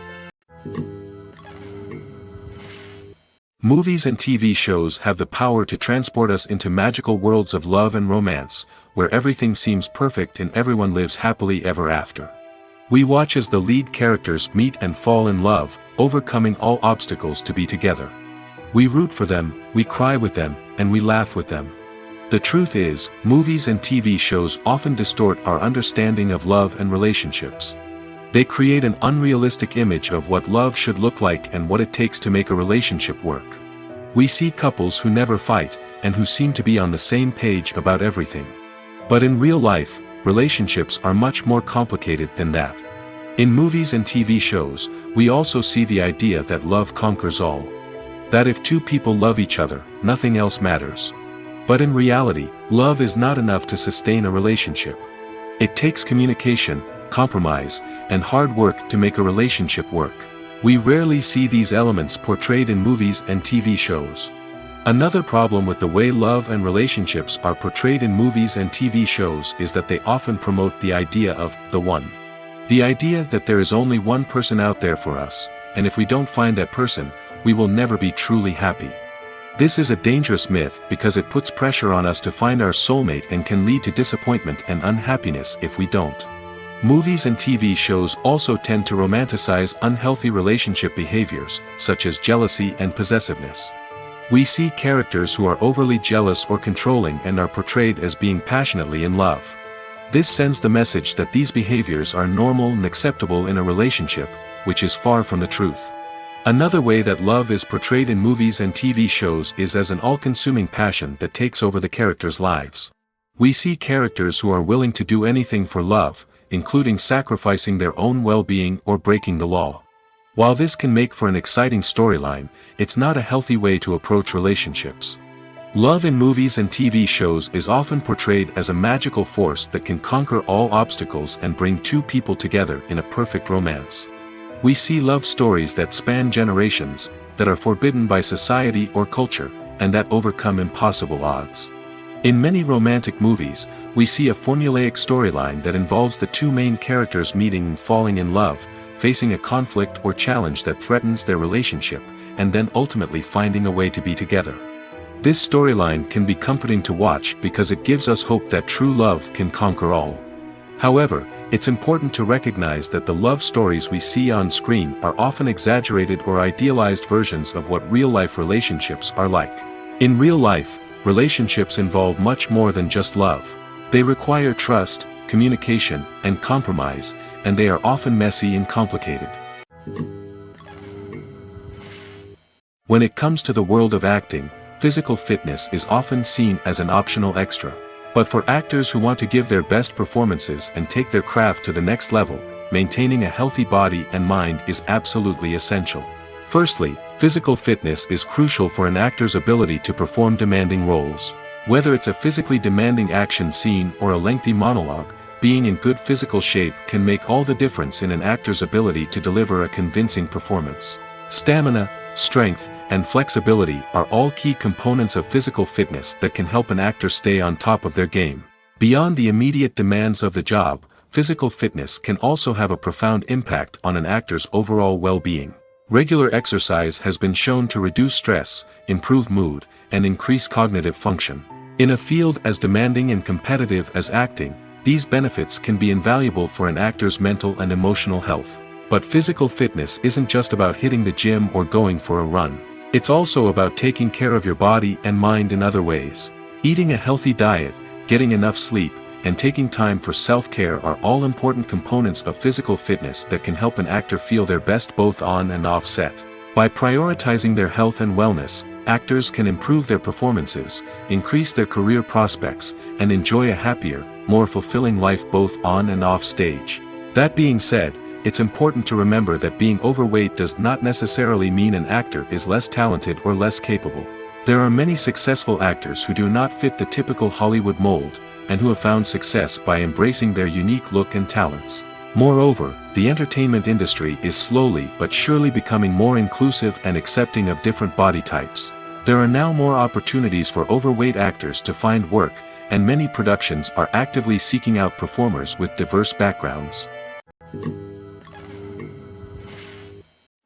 Movies and TV shows have the power to transport us into magical worlds of love and romance, where everything seems perfect and everyone lives happily ever after. We watch as the lead characters meet and fall in love, overcoming all obstacles to be together. We root for them, we cry with them, and we laugh with them. The truth is, movies and TV shows often distort our understanding of love and relationships. They create an unrealistic image of what love should look like and what it takes to make a relationship work. We see couples who never fight, and who seem to be on the same page about everything. But in real life, relationships are much more complicated than that. In movies and TV shows, we also see the idea that love conquers all. That if two people love each other, nothing else matters. But in reality, love is not enough to sustain a relationship. It takes communication, compromise, and hard work to make a relationship work. We rarely see these elements portrayed in movies and TV shows. Another problem with the way love and relationships are portrayed in movies and TV shows is that they often promote the idea of the one. The idea that there is only one person out there for us, and if we don't find that person, we will never be truly happy. This is a dangerous myth because it puts pressure on us to find our soulmate and can lead to disappointment and unhappiness if we don't. Movies and TV shows also tend to romanticize unhealthy relationship behaviors, such as jealousy and possessiveness. We see characters who are overly jealous or controlling and are portrayed as being passionately in love. This sends the message that these behaviors are normal and acceptable in a relationship, which is far from the truth. Another way that love is portrayed in movies and TV shows is as an all-consuming passion that takes over the characters' lives. We see characters who are willing to do anything for love, including sacrificing their own well-being or breaking the law. While this can make for an exciting storyline, it's not a healthy way to approach relationships. Love in movies and TV shows is often portrayed as a magical force that can conquer all obstacles and bring two people together in a perfect romance. We see love stories that span generations, that are forbidden by society or culture, and that overcome impossible odds. In many romantic movies, we see a formulaic storyline that involves the two main characters meeting and falling in love, facing a conflict or challenge that threatens their relationship, and then ultimately finding a way to be together. This storyline can be comforting to watch because it gives us hope that true love can conquer all. However, it's important to recognize that the love stories we see on screen are often exaggerated or idealized versions of what real-life relationships are like. In real life, relationships involve much more than just love. They require trust, communication, and compromise, and they are often messy and complicated. When it comes to the world of acting, physical fitness is often seen as an optional extra. But for actors who want to give their best performances and take their craft to the next level, maintaining a healthy body and mind is absolutely essential. Firstly, physical fitness is crucial for an actor's ability to perform demanding roles. Whether it's a physically demanding action scene or a lengthy monologue, being in good physical shape can make all the difference in an actor's ability to deliver a convincing performance. Stamina, strength, and flexibility are all key components of physical fitness that can help an actor stay on top of their game. Beyond the immediate demands of the job, physical fitness can also have a profound impact on an actor's overall well-being. Regular exercise has been shown to reduce stress, improve mood, and increase cognitive function. In a field as demanding and competitive as acting, these benefits can be invaluable for an actor's mental and emotional health. But physical fitness isn't just about hitting the gym or going for a run. It's also about taking care of your body and mind in other ways. Eating a healthy diet, getting enough sleep, and taking time for self-care are all important components of physical fitness that can help an actor feel their best both on and off set. By prioritizing their health and wellness, actors can improve their performances, increase their career prospects, and enjoy a happier, more fulfilling life both on and off stage. That being said, it's important to remember that being overweight does not necessarily mean an actor is less talented or less capable. There are many successful actors who do not fit the typical Hollywood mold, and who have found success by embracing their unique look and talents. Moreover, the entertainment industry is slowly but surely becoming more inclusive and accepting of different body types. There are now more opportunities for overweight actors to find work, and many productions are actively seeking out performers with diverse backgrounds.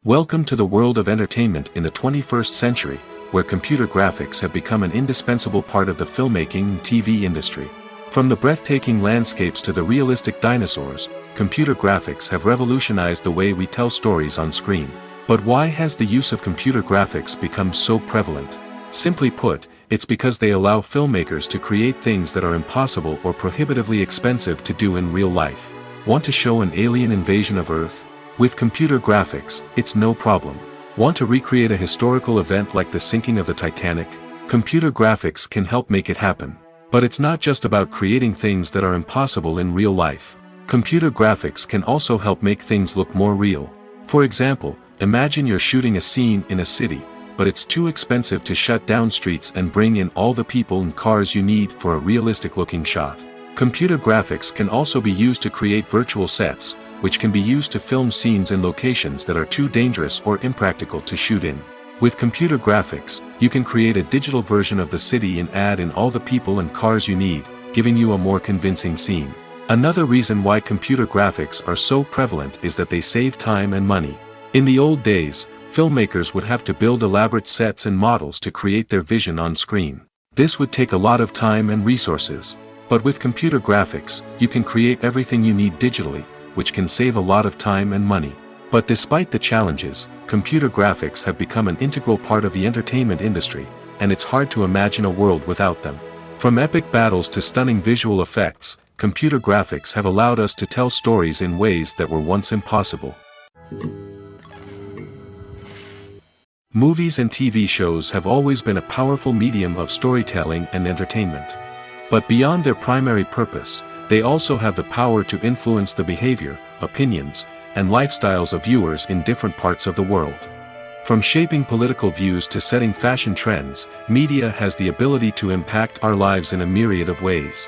Welcome to the world of entertainment in the 21st century, where computer graphics have become an indispensable part of the filmmaking and TV industry. From the breathtaking landscapes to the realistic dinosaurs, computer graphics have revolutionized the way we tell stories on screen. But why has the use of computer graphics become so prevalent? Simply put, it's because they allow filmmakers to create things that are impossible or prohibitively expensive to do in real life. Want to show an alien invasion of Earth? With computer graphics, it's no problem. Want to recreate a historical event like the sinking of the Titanic? Computer graphics can help make it happen. But it's not just about creating things that are impossible in real life. Computer graphics can also help make things look more real. For example, imagine you're shooting a scene in a city, but it's too expensive to shut down streets and bring in all the people and cars you need for a realistic-looking shot. Computer graphics can also be used to create virtual sets, which can be used to film scenes in locations that are too dangerous or impractical to shoot in. With computer graphics, you can create a digital version of the city and add in all the people and cars you need, giving you a more convincing scene. Another reason why computer graphics are so prevalent is that they save time and money. In the old days, filmmakers would have to build elaborate sets and models to create their vision on screen. This would take a lot of time and resources. But with computer graphics, you can create everything you need digitally, which can save a lot of time and money. But despite the challenges, computer graphics have become an integral part of the entertainment industry, and it's hard to imagine a world without them. From epic battles to stunning visual effects, computer graphics have allowed us to tell stories in ways that were once impossible. Movies and TV shows have always been a powerful medium of storytelling and entertainment. But beyond their primary purpose, they also have the power to influence the behavior, opinions, and lifestyles of viewers in different parts of the world. From shaping political views to setting fashion trends, media has the ability to impact our lives in a myriad of ways.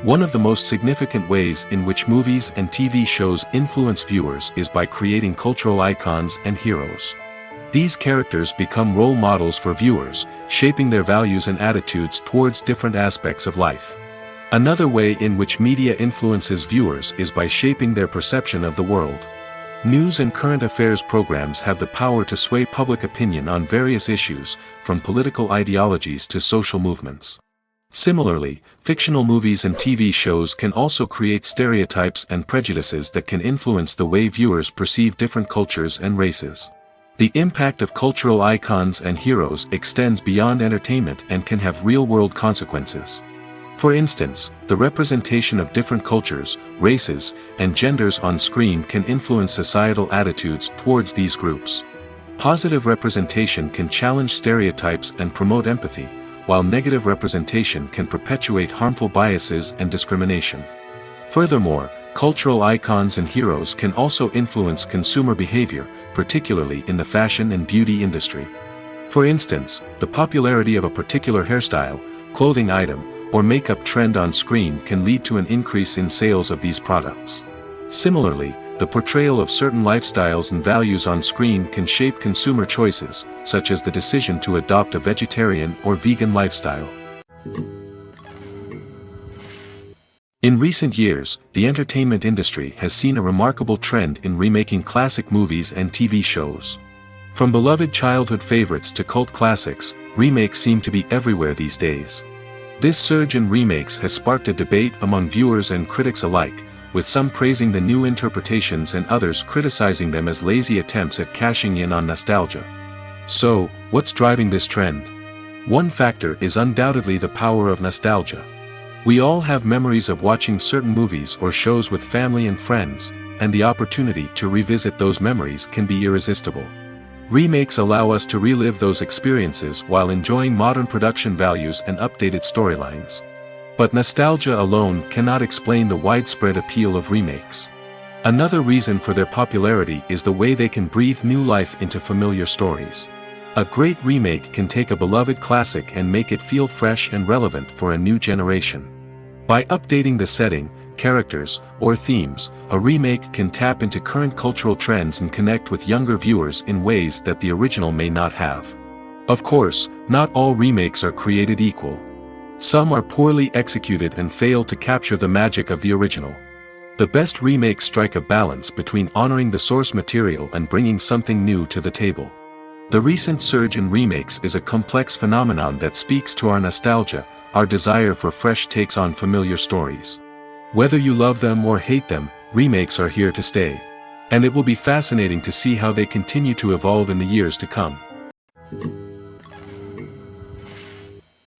One of the most significant ways in which movies and TV shows influence viewers is by creating cultural icons and heroes. These characters become role models for viewers, shaping their values and attitudes towards different aspects of life. Another way in which media influences viewers is by shaping their perception of the world. News and current affairs programs have the power to sway public opinion on various issues, from political ideologies to social movements. Similarly, fictional movies and TV shows can also create stereotypes and prejudices that can influence the way viewers perceive different cultures and races. The impact of cultural icons and heroes extends beyond entertainment and can have real-world consequences. For instance, the representation of different cultures, races, and genders on screen can influence societal attitudes towards these groups. Positive representation can challenge stereotypes and promote empathy, while negative representation can perpetuate harmful biases and discrimination. Furthermore, cultural icons and heroes can also influence consumer behavior, particularly in the fashion and beauty industry. For instance, the popularity of a particular hairstyle, clothing item, or makeup trend on screen can lead to an increase in sales of these products. Similarly, the portrayal of certain lifestyles and values on screen can shape consumer choices, such as the decision to adopt a vegetarian or vegan lifestyle. In recent years, the entertainment industry has seen a remarkable trend in remaking classic movies and TV shows. From beloved childhood favorites to cult classics, remakes seem to be everywhere these days. This surge in remakes has sparked a debate among viewers and critics alike, with some praising the new interpretations and others criticizing them as lazy attempts at cashing in on nostalgia. So, what's driving this trend? One factor is undoubtedly the power of nostalgia. We all have memories of watching certain movies or shows with family and friends, and the opportunity to revisit those memories can be irresistible. Remakes allow us to relive those experiences while enjoying modern production values and updated storylines. But nostalgia alone cannot explain the widespread appeal of remakes. Another reason for their popularity is the way they can breathe new life into familiar stories. A great remake can take a beloved classic and make it feel fresh and relevant for a new generation. By updating the setting, characters, or themes, a remake can tap into current cultural trends and connect with younger viewers in ways that the original may not have. Of course, not all remakes are created equal. Some are poorly executed and fail to capture the magic of the original. The best remakes strike a balance between honoring the source material and bringing something new to the table. The recent surge in remakes is a complex phenomenon that speaks to our nostalgia, our desire for fresh takes on familiar stories. Whether you love them or hate them, remakes are here to stay. And it will be fascinating to see how they continue to evolve in the years to come.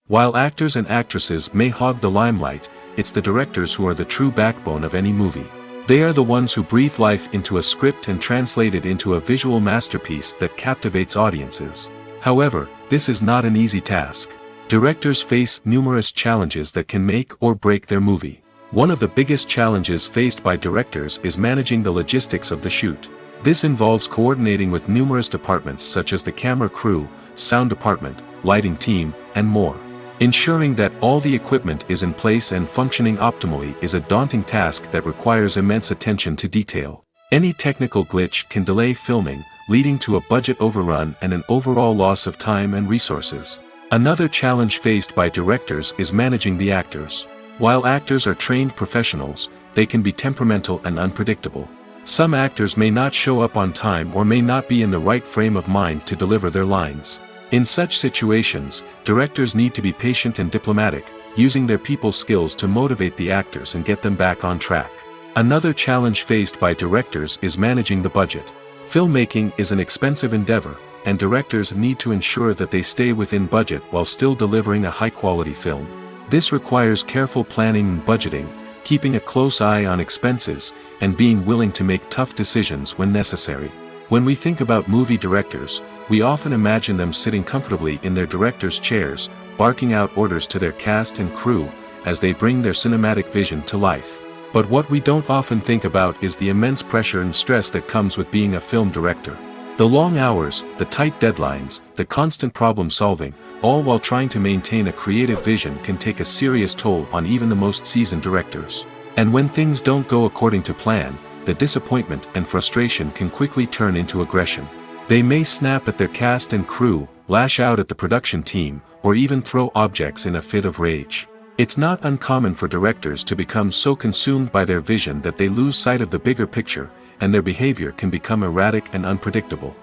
While actors and actresses may hog the limelight, it's the directors who are the true backbone of any movie. They are the ones who breathe life into a script and translate it into a visual masterpiece that captivates audiences. However, this is not an easy task. Directors face numerous challenges that can make or break their movie. One of the biggest challenges faced by directors is managing the logistics of the shoot. This involves coordinating with numerous departments such as the camera crew, sound department, lighting team, and more. Ensuring that all the equipment is in place and functioning optimally is a daunting task that requires immense attention to detail. Any technical glitch can delay filming, leading to a budget overrun and an overall loss of time and resources. Another challenge faced by directors is managing the actors. While actors are trained professionals, they can be temperamental and unpredictable. Some actors may not show up on time or may not be in the right frame of mind to deliver their lines. In such situations, directors need to be patient and diplomatic, using their people skills to motivate the actors and get them back on track. Another challenge faced by directors is managing the budget. Filmmaking is an expensive endeavor, and directors need to ensure that they stay within budget while still delivering a high-quality film. This requires careful planning and budgeting, keeping a close eye on expenses, and being willing to make tough decisions when necessary. When we think about movie directors, we often imagine them sitting comfortably in their director's chairs, barking out orders to their cast and crew, as they bring their cinematic vision to life. But what we don't often think about is the immense pressure and stress that comes with being a film director. The long hours, the tight deadlines, the constant problem solving, all while trying to maintain a creative vision can take a serious toll on even the most seasoned directors. And when things don't go according to plan, the disappointment and frustration can quickly turn into aggression. They may snap at their cast and crew, lash out at the production team, or even throw objects in a fit of rage. It's not uncommon for directors to become so consumed by their vision that they lose sight of the bigger picture, and their behavior can become erratic and unpredictable.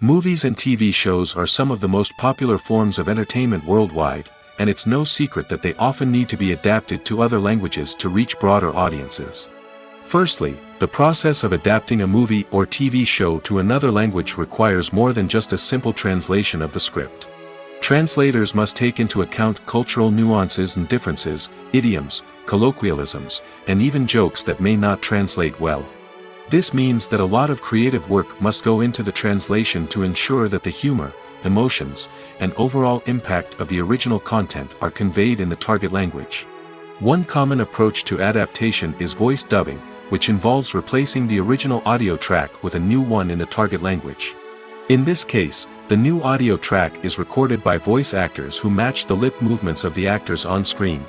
Movies and TV shows are some of the most popular forms of entertainment worldwide, and it's no secret that they often need to be adapted to other languages to reach broader audiences. Firstly, the process of adapting a movie or TV show to another language requires more than just a simple translation of the script. Translators must take into account cultural nuances and differences, idioms, colloquialisms, and even jokes that may not translate well. This means that a lot of creative work must go into the translation to ensure that the humor, emotions, and overall impact of the original content are conveyed in the target language. One common approach to adaptation is voice dubbing, which involves replacing the original audio track with a new one in the target language. In this case, the new audio track is recorded by voice actors who match the lip movements of the actors on screen.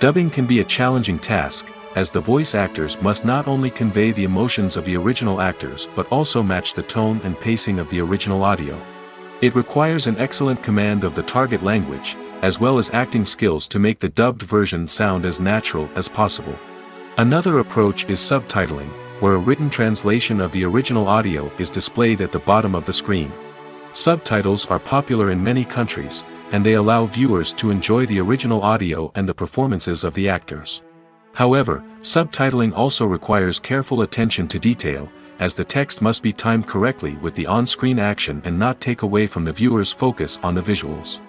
Dubbing can be a challenging task, as the voice actors must not only convey the emotions of the original actors but also match the tone and pacing of the original audio. It requires an excellent command of the target language, as well as acting skills to make the dubbed version sound as natural as possible. Another approach is subtitling, where a written translation of the original audio is displayed at the bottom of the screen. Subtitles are popular in many countries, and they allow viewers to enjoy the original audio and the performances of the actors. However, subtitling also requires careful attention to detail, as the text must be timed correctly with the on-screen action and not take away from the viewer's focus on the visuals.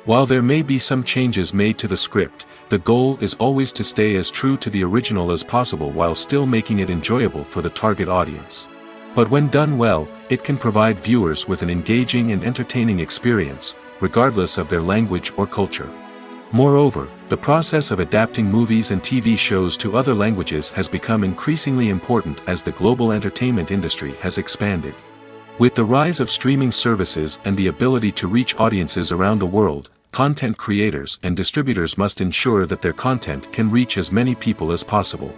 While there may be some changes made to the script, the goal is always to stay as true to the original as possible while still making it enjoyable for the target audience. But when done well, it can provide viewers with an engaging and entertaining experience, regardless of their language or culture. Moreover, the process of adapting movies and TV shows to other languages has become increasingly important as the global entertainment industry has expanded. With the rise of streaming services and the ability to reach audiences around the world, content creators and distributors must ensure that their content can reach as many people as possible.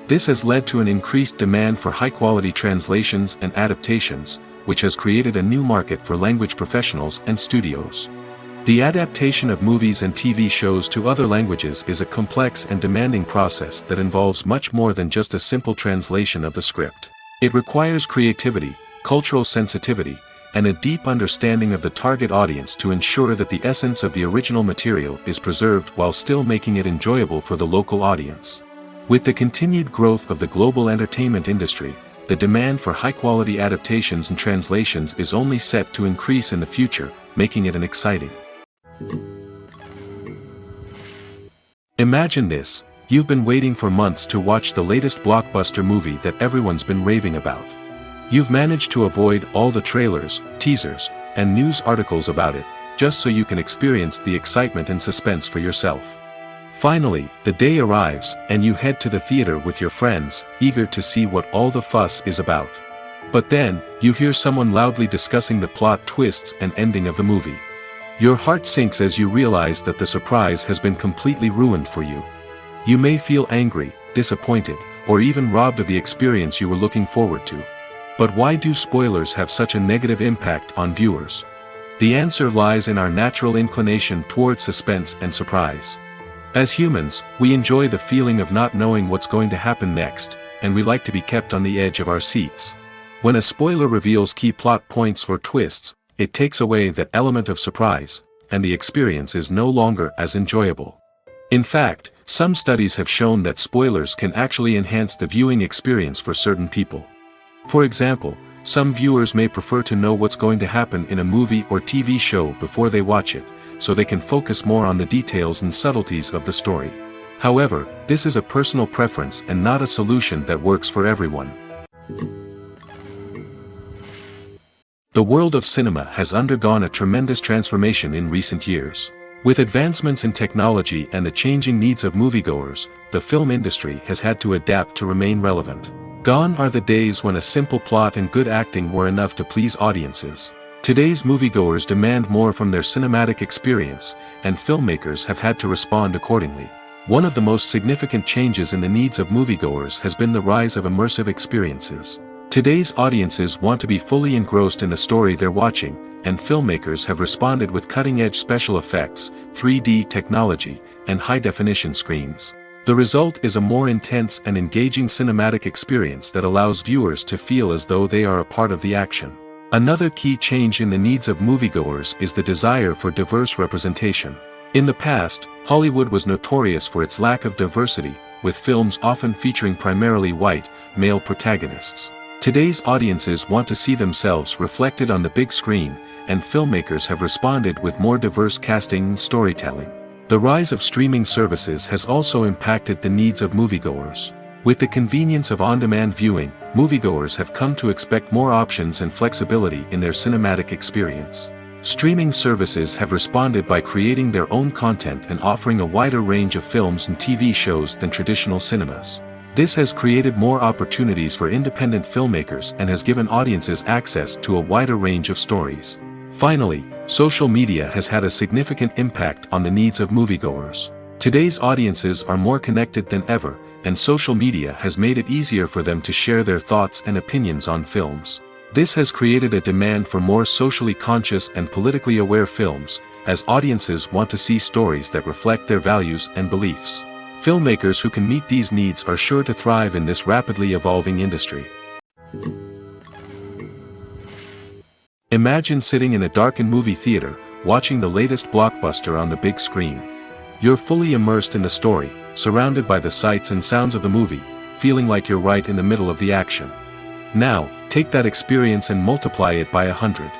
This has led to an increased demand for high-quality translations and adaptations, which has created a new market for language professionals and studios. The adaptation of movies and TV shows to other languages is a complex and demanding process that involves much more than just a simple translation of the script. It requires creativity, cultural sensitivity, and a deep understanding of the target audience to ensure that the essence of the original material is preserved while still making it enjoyable for the local audience. With the continued growth of the global entertainment industry, the demand for high-quality adaptations and translations is only set to increase in the future, making it an exciting. Imagine this: you've been waiting for months to watch the latest blockbuster movie that everyone's been raving about. You've managed to avoid all the trailers, teasers, and news articles about it, just so you can experience the excitement and suspense for yourself. Finally, the day arrives, and you head to the theater with your friends, eager to see what all the fuss is about. But then, you hear someone loudly discussing the plot twists and ending of the movie. Your heart sinks as you realize that the surprise has been completely ruined for you. You may feel angry, disappointed, or even robbed of the experience you were looking forward to. But why do spoilers have such a negative impact on viewers? The answer lies in our natural inclination toward suspense and surprise. As humans, we enjoy the feeling of not knowing what's going to happen next, and we like to be kept on the edge of our seats. When a spoiler reveals key plot points or twists, it takes away that element of surprise, and the experience is no longer as enjoyable. In fact, some studies have shown that spoilers can actually enhance the viewing experience for certain people. For example, some viewers may prefer to know what's going to happen in a movie or TV show before they watch it, so they can focus more on the details and subtleties of the story. However, this is a personal preference and not a solution that works for everyone. The world of cinema has undergone a tremendous transformation in recent years. With advancements in technology and the changing needs of moviegoers, the film industry has had to adapt to remain relevant. Gone are the days when a simple plot and good acting were enough to please audiences. Today's moviegoers demand more from their cinematic experience, and filmmakers have had to respond accordingly. One of the most significant changes in the needs of moviegoers has been the rise of immersive experiences. Today's audiences want to be fully engrossed in the story they're watching, and filmmakers have responded with cutting-edge special effects, 3D technology, and high-definition screens. The result is a more intense and engaging cinematic experience that allows viewers to feel as though they are a part of the action. Another key change in the needs of moviegoers is the desire for diverse representation. In the past, Hollywood was notorious for its lack of diversity, with films often featuring primarily white, male protagonists. Today's audiences want to see themselves reflected on the big screen, and filmmakers have responded with more diverse casting and storytelling. The rise of streaming services has also impacted the needs of moviegoers. With the convenience of on-demand viewing, moviegoers have come to expect more options and flexibility in their cinematic experience. Streaming services have responded by creating their own content and offering a wider range of films and TV shows than traditional cinemas. This has created more opportunities for independent filmmakers and has given audiences access to a wider range of stories. Finally, social media has had a significant impact on the needs of moviegoers. Today's audiences are more connected than ever, and social media has made it easier for them to share their thoughts and opinions on films. This has created a demand for more socially conscious and politically aware films, as audiences want to see stories that reflect their values and beliefs. Filmmakers who can meet these needs are sure to thrive in this rapidly evolving industry. Imagine sitting in a darkened movie theater, watching the latest blockbuster on the big screen. You're fully immersed in the story, surrounded by the sights and sounds of the movie, feeling like you're right in the middle of the action. Now, take that experience and multiply it by 100.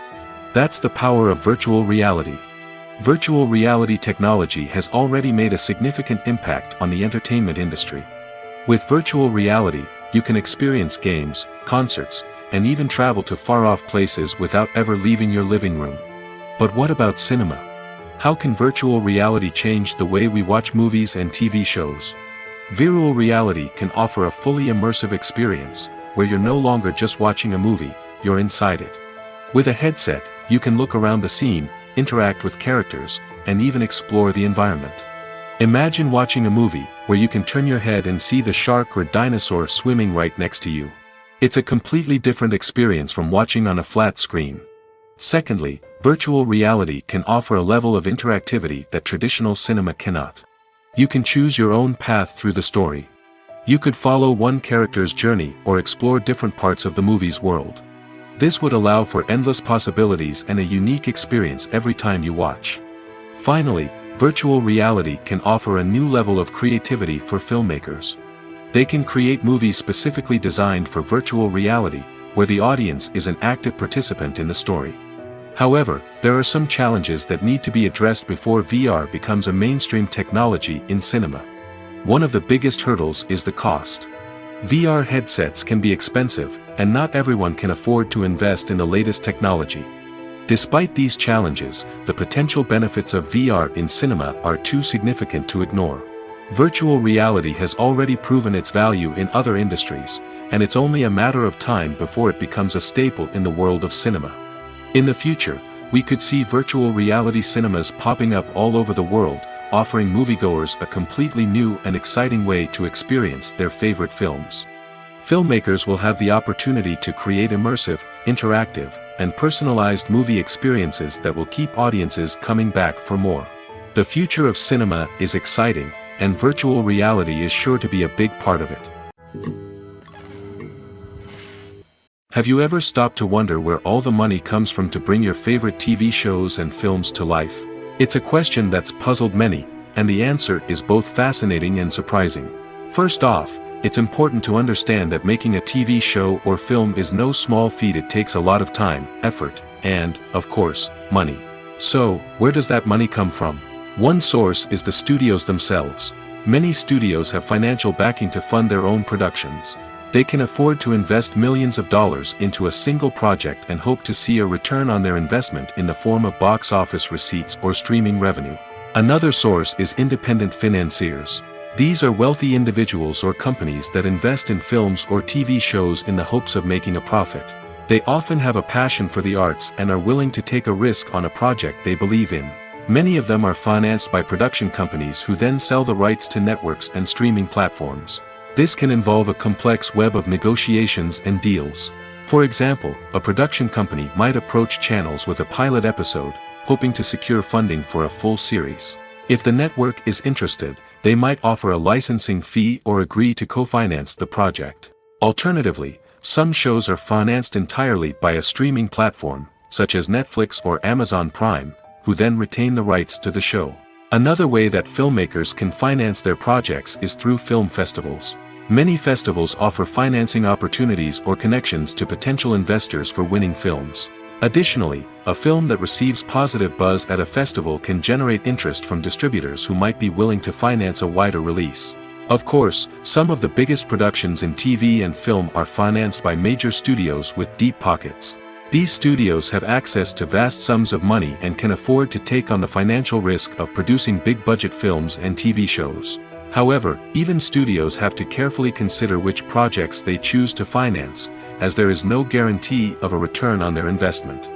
That's the power of virtual reality. Virtual reality technology has already made a significant impact on the entertainment industry. With virtual reality, you can experience games, concerts, and even travel to far-off places without ever leaving your living room. But what about cinema? How can virtual reality change the way we watch movies and TV shows? Virtual reality can offer a fully immersive experience, where you're no longer just watching a movie, you're inside it. With a headset, you can look around the scene, interact with characters, and even explore the environment. Imagine watching a movie where you can turn your head and see the shark or dinosaur swimming right next to you. It's a completely different experience from watching on a flat screen. Secondly, Virtual reality can offer a level of interactivity that traditional cinema cannot. You can choose your own path through the story. You could follow one character's journey or explore different parts of the movie's world. This would allow for endless possibilities and a unique experience every time you watch. Finally, virtual reality can offer a new level of creativity for filmmakers. They can create movies specifically designed for virtual reality, where the audience is an active participant in the story. However, there are some challenges that need to be addressed before VR becomes a mainstream technology in cinema. One of the biggest hurdles is the cost. VR headsets can be expensive, and not everyone can afford to invest in the latest technology. Despite these challenges, the potential benefits of VR in cinema are too significant to ignore. Virtual reality has already proven its value in other industries, and it's only a matter of time before it becomes a staple in the world of cinema. In the future, we could see virtual reality cinemas popping up all over the world, offering moviegoers a completely new and exciting way to experience their favorite films. Filmmakers will have the opportunity to create immersive, interactive, and personalized movie experiences that will keep audiences coming back for more. The future of cinema is exciting, and virtual reality is sure to be a big part of it. Have you ever stopped to wonder where all the money comes from to bring your favorite TV shows and films to life? It's a question that's puzzled many, and the answer is both fascinating and surprising. First off, it's important to understand that making a TV show or film is no small feat. It takes a lot of time, effort, and, of course, money. So, where does that money come from? One source is the studios themselves. Many studios have financial backing to fund their own productions. They can afford to invest millions of dollars into a single project and hope to see a return on their investment in the form of box office receipts or streaming revenue. Another source is independent financiers. These are wealthy individuals or companies that invest in films or TV shows in the hopes of making a profit. They often have a passion for the arts and are willing to take a risk on a project they believe in. Many of them are financed by production companies who then sell the rights to networks and streaming platforms. This can involve a complex web of negotiations and deals. For example, a production company might approach channels with a pilot episode, hoping to secure funding for a full series. If the network is interested, they might offer a licensing fee or agree to co-finance the project. Alternatively, some shows are financed entirely by a streaming platform, such as Netflix or Amazon Prime, who then retain the rights to the show. Another way that filmmakers can finance their projects is through film festivals. Many festivals offer financing opportunities or connections to potential investors for winning films. Additionally, a film that receives positive buzz at a festival can generate interest from distributors who might be willing to finance a wider release. Of course, some of the biggest productions in TV and film are financed by major studios with deep pockets. These studios have access to vast sums of money and can afford to take on the financial risk of producing big-budget films and TV shows. However, even studios have to carefully consider which projects they choose to finance, as there is no guarantee of a return on their investment.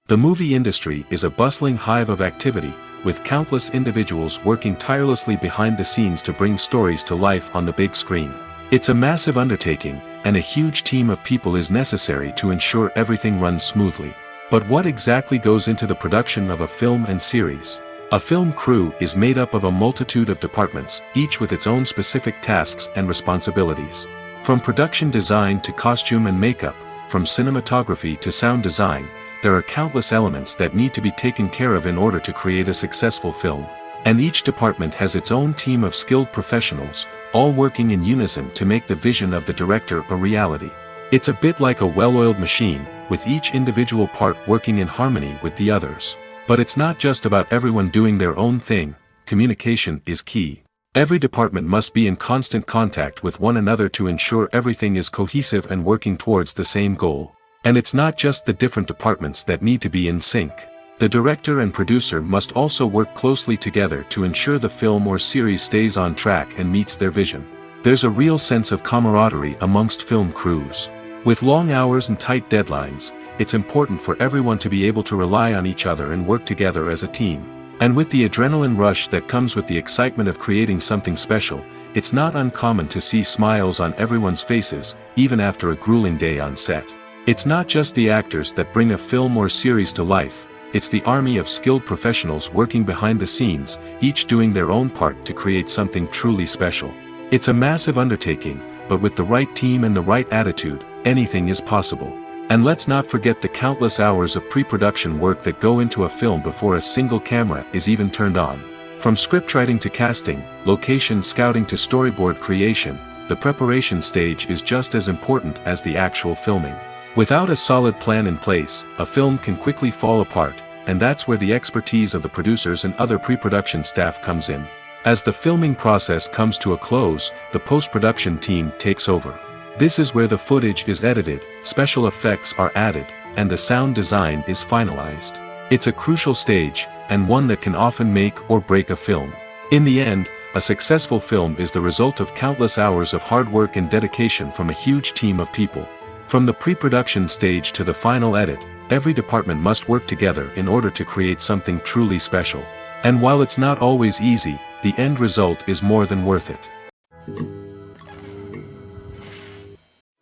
The movie industry is a bustling hive of activity, with countless individuals working tirelessly behind the scenes to bring stories to life on the big screen. It's a massive undertaking, and a huge team of people is necessary to ensure everything runs smoothly. But what exactly goes into the production of a film and series? A film crew is made up of a multitude of departments, each with its own specific tasks and responsibilities. From production design to costume and makeup, from cinematography to sound design, there are countless elements that need to be taken care of in order to create a successful film. And each department has its own team of skilled professionals, all working in unison to make the vision of the director a reality. It's a bit like a well-oiled machine, with each individual part working in harmony with the others. But it's not just about everyone doing their own thing. Communication is key. Every department must be in constant contact with one another to ensure everything is cohesive and working towards the same goal. And it's not just the different departments that need to be in sync. The director and producer must also work closely together to ensure the film or series stays on track and meets their vision. There's a real sense of camaraderie amongst film crews. With long hours and tight deadlines, it's important for everyone to be able to rely on each other and work together as a team. And with the adrenaline rush that comes with the excitement of creating something special, it's not uncommon to see smiles on everyone's faces, even after a grueling day on set. It's not just the actors that bring a film or series to life, it's the army of skilled professionals working behind the scenes, each doing their own part to create something truly special. It's a massive undertaking, but with the right team and the right attitude, anything is possible. And let's not forget the countless hours of pre-production work that go into a film before a single camera is even turned on. From scriptwriting to casting, location scouting to storyboard creation, the preparation stage is just as important as the actual filming. Without a solid plan in place, a film can quickly fall apart, and that's where the expertise of the producers and other pre-production staff comes in. As the filming process comes to a close, the post-production team takes over. This is where the footage is edited, special effects are added, and the sound design is finalized. It's a crucial stage, and one that can often make or break a film. In the end, a successful film is the result of countless hours of hard work and dedication from a huge team of people. From the pre-production stage to the final edit, every department must work together in order to create something truly special. And while it's not always easy, the end result is more than worth it.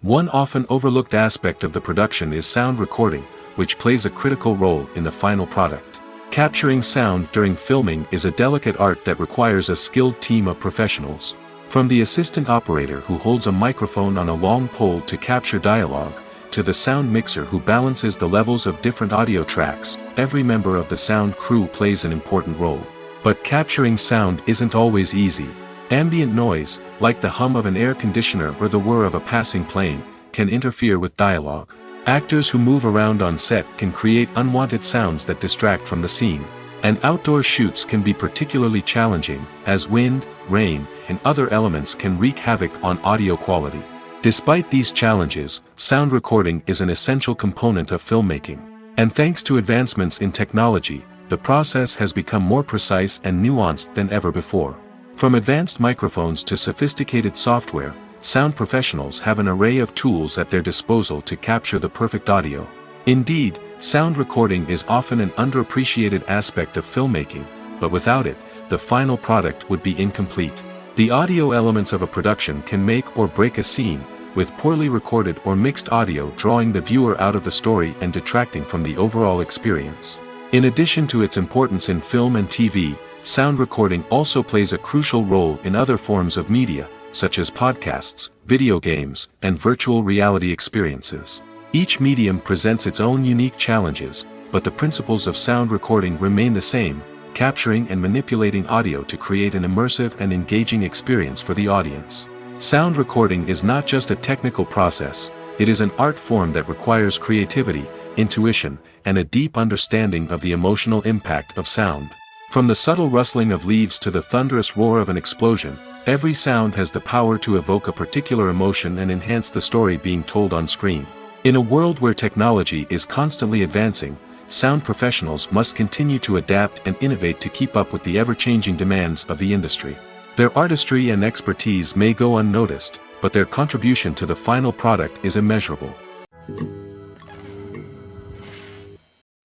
One often overlooked aspect of the production is sound recording, which plays a critical role in the final product. Capturing sound during filming is a delicate art that requires a skilled team of professionals. From the assistant operator who holds a microphone on a long pole to capture dialogue, to the sound mixer who balances the levels of different audio tracks, every member of the sound crew plays an important role. But capturing sound isn't always easy. Ambient noise, like the hum of an air conditioner or the whir of a passing plane, can interfere with dialogue. Actors who move around on set can create unwanted sounds that distract from the scene. And outdoor shoots can be particularly challenging, as wind, rain, and other elements can wreak havoc on audio quality. Despite these challenges, sound recording is an essential component of filmmaking. And thanks to advancements in technology, the process has become more precise and nuanced than ever before. From advanced microphones to sophisticated software, sound professionals have an array of tools at their disposal to capture the perfect audio. Indeed, sound recording is often an underappreciated aspect of filmmaking, but without it, the final product would be incomplete. The audio elements of a production can make or break a scene, with poorly recorded or mixed audio drawing the viewer out of the story and detracting from the overall experience. In addition to its importance in film and TV, sound recording also plays a crucial role in other forms of media, such as podcasts, video games, and virtual reality experiences. Each medium presents its own unique challenges, but the principles of sound recording remain the same, capturing and manipulating audio to create an immersive and engaging experience for the audience. Sound recording is not just a technical process, it is an art form that requires creativity, intuition, and a deep understanding of the emotional impact of sound. From the subtle rustling of leaves to the thunderous roar of an explosion, every sound has the power to evoke a particular emotion and enhance the story being told on screen. In a world where technology is constantly advancing, sound professionals must continue to adapt and innovate to keep up with the ever-changing demands of the industry. Their artistry and expertise may go unnoticed, but their contribution to the final product is immeasurable.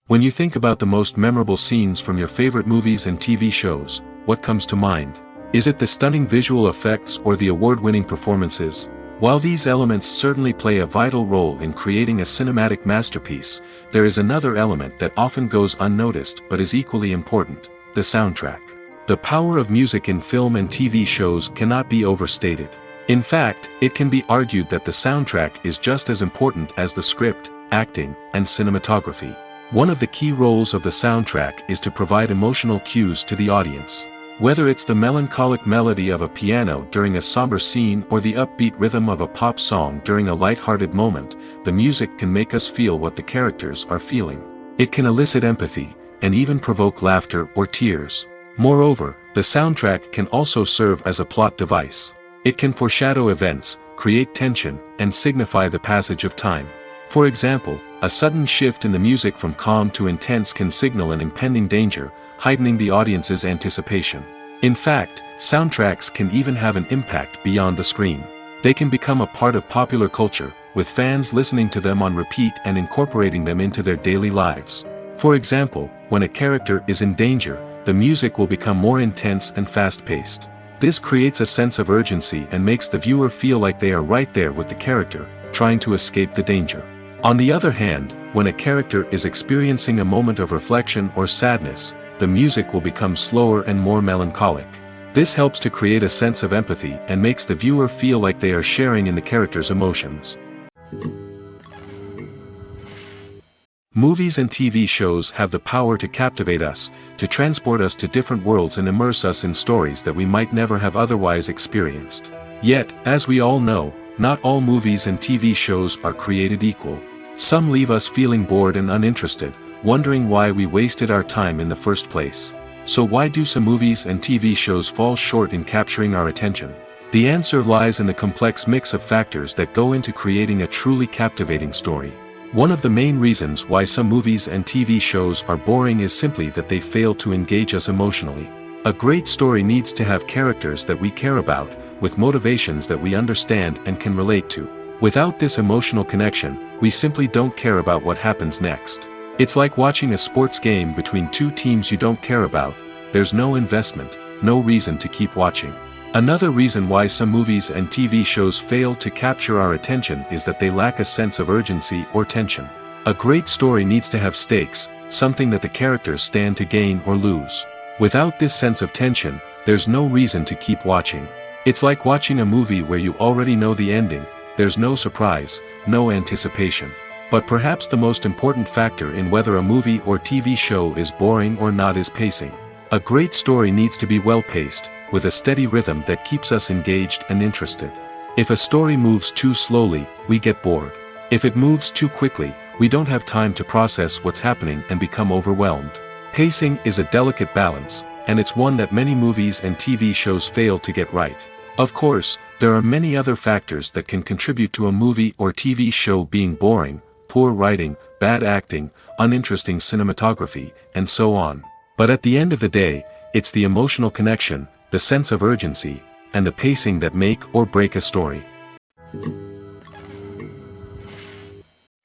When you think about the most memorable scenes from your favorite movies and TV shows, what comes to mind? Is it the stunning visual effects or the award-winning performances? While these elements certainly play a vital role in creating a cinematic masterpiece, there is another element that often goes unnoticed but is equally important: the soundtrack. The power of music in film and TV shows cannot be overstated. In fact, it can be argued that the soundtrack is just as important as the script, acting, and cinematography. One of the key roles of the soundtrack is to provide emotional cues to the audience. Whether it's the melancholic melody of a piano during a somber scene or the upbeat rhythm of a pop song during a light-hearted moment, the music can make us feel what the characters are feeling. It can elicit empathy, and even provoke laughter or tears. Moreover, the soundtrack can also serve as a plot device. It can foreshadow events, create tension, and signify the passage of time. For example, a sudden shift in the music from calm to intense can signal an impending danger, heightening the audience's anticipation. In fact, soundtracks can even have an impact beyond the screen. They can become a part of popular culture, with fans listening to them on repeat and incorporating them into their daily lives. For example, when a character is in danger, the music will become more intense and fast-paced. This creates a sense of urgency and makes the viewer feel like they are right there with the character, trying to escape the danger. On the other hand, when a character is experiencing a moment of reflection or sadness, the music will become slower and more melancholic. This helps to create a sense of empathy and makes the viewer feel like they are sharing in the character's emotions. Movies and TV shows have the power to captivate us, to transport us to different worlds and immerse us in stories that we might never have otherwise experienced. Yet, as we all know, not all movies and TV shows are created equal. Some leave us feeling bored and uninterested, wondering why we wasted our time in the first place. So why do some movies and TV shows fall short in capturing our attention? The answer lies in the complex mix of factors that go into creating a truly captivating story. One of the main reasons why some movies and TV shows are boring is simply that they fail to engage us emotionally. A great story needs to have characters that we care about, with motivations that we understand and can relate to. Without this emotional connection, we simply don't care about what happens next. It's like watching a sports game between two teams you don't care about. There's no investment, no reason to keep watching. Another reason why some movies and TV shows fail to capture our attention is that they lack a sense of urgency or tension. A great story needs to have stakes, something that the characters stand to gain or lose. Without this sense of tension, there's no reason to keep watching. It's like watching a movie where you already know the ending. There's no surprise, no anticipation. But perhaps the most important factor in whether a movie or TV show is boring or not is pacing. A great story needs to be well-paced, with a steady rhythm that keeps us engaged and interested. If a story moves too slowly, we get bored. If it moves too quickly, we don't have time to process what's happening and become overwhelmed. Pacing is a delicate balance, and it's one that many movies and TV shows fail to get right. Of course, there are many other factors that can contribute to a movie or TV show being boring: poor writing, bad acting, uninteresting cinematography, and so on. But at the end of the day, it's the emotional connection, the sense of urgency, and the pacing that make or break a story.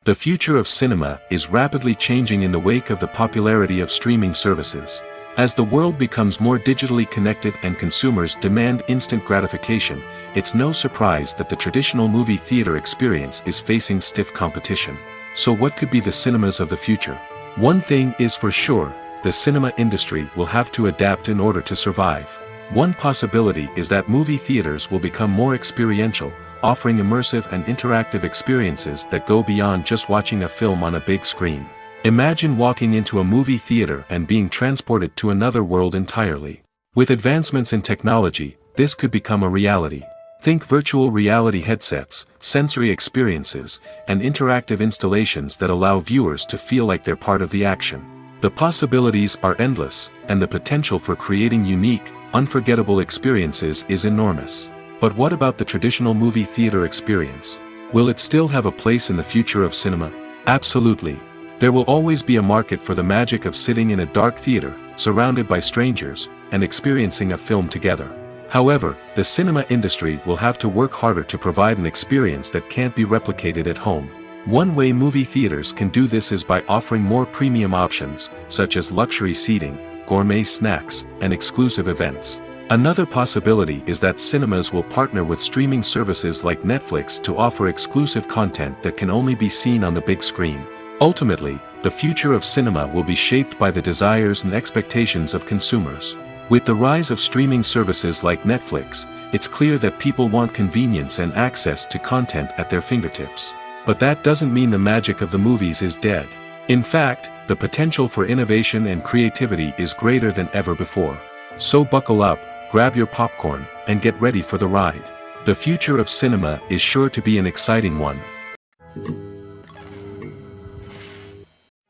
The future of cinema is rapidly changing in the wake of the popularity of streaming services. As the world becomes more digitally connected and consumers demand instant gratification, it's no surprise that the traditional movie theater experience is facing stiff competition. So what could be the cinemas of the future? One thing is for sure, the cinema industry will have to adapt in order to survive. One possibility is that movie theaters will become more experiential, offering immersive and interactive experiences that go beyond just watching a film on a big screen. Imagine walking into a movie theater and being transported to another world entirely. With advancements in technology, this could become a reality. Think virtual reality headsets, sensory experiences, and interactive installations that allow viewers to feel like they're part of the action. The possibilities are endless, and the potential for creating unique, unforgettable experiences is enormous. But what about the traditional movie theater experience? Will it still have a place in the future of cinema? Absolutely. There will always be a market for the magic of sitting in a dark theater, surrounded by strangers, and experiencing a film together. However, the cinema industry will have to work harder to provide an experience that can't be replicated at home. One way movie theaters can do this is by offering more premium options, such as luxury seating, gourmet snacks, and exclusive events. Another possibility is that cinemas will partner with streaming services like Netflix to offer exclusive content that can only be seen on the big screen. Ultimately, the future of cinema will be shaped by the desires and expectations of consumers. With the rise of streaming services like Netflix, it's clear that people want convenience and access to content at their fingertips. But that doesn't mean the magic of the movies is dead. In fact, the potential for innovation and creativity is greater than ever before. So buckle up, grab your popcorn, and get ready for the ride. The future of cinema is sure to be an exciting one.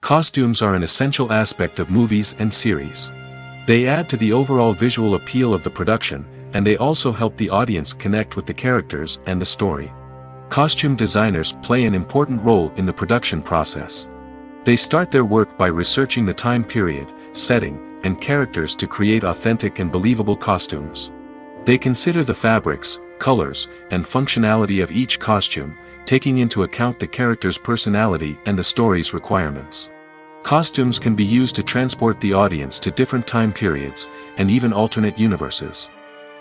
Costumes are an essential aspect of movies and series. They add to the overall visual appeal of the production, and they also help the audience connect with the characters and the story. Costume designers play an important role in the production process. They start their work by researching the time period, setting, and characters to create authentic and believable costumes. They consider the fabrics, colors, and functionality of each costume, taking into account the character's personality and the story's requirements. Costumes can be used to transport the audience to different time periods, and even alternate universes.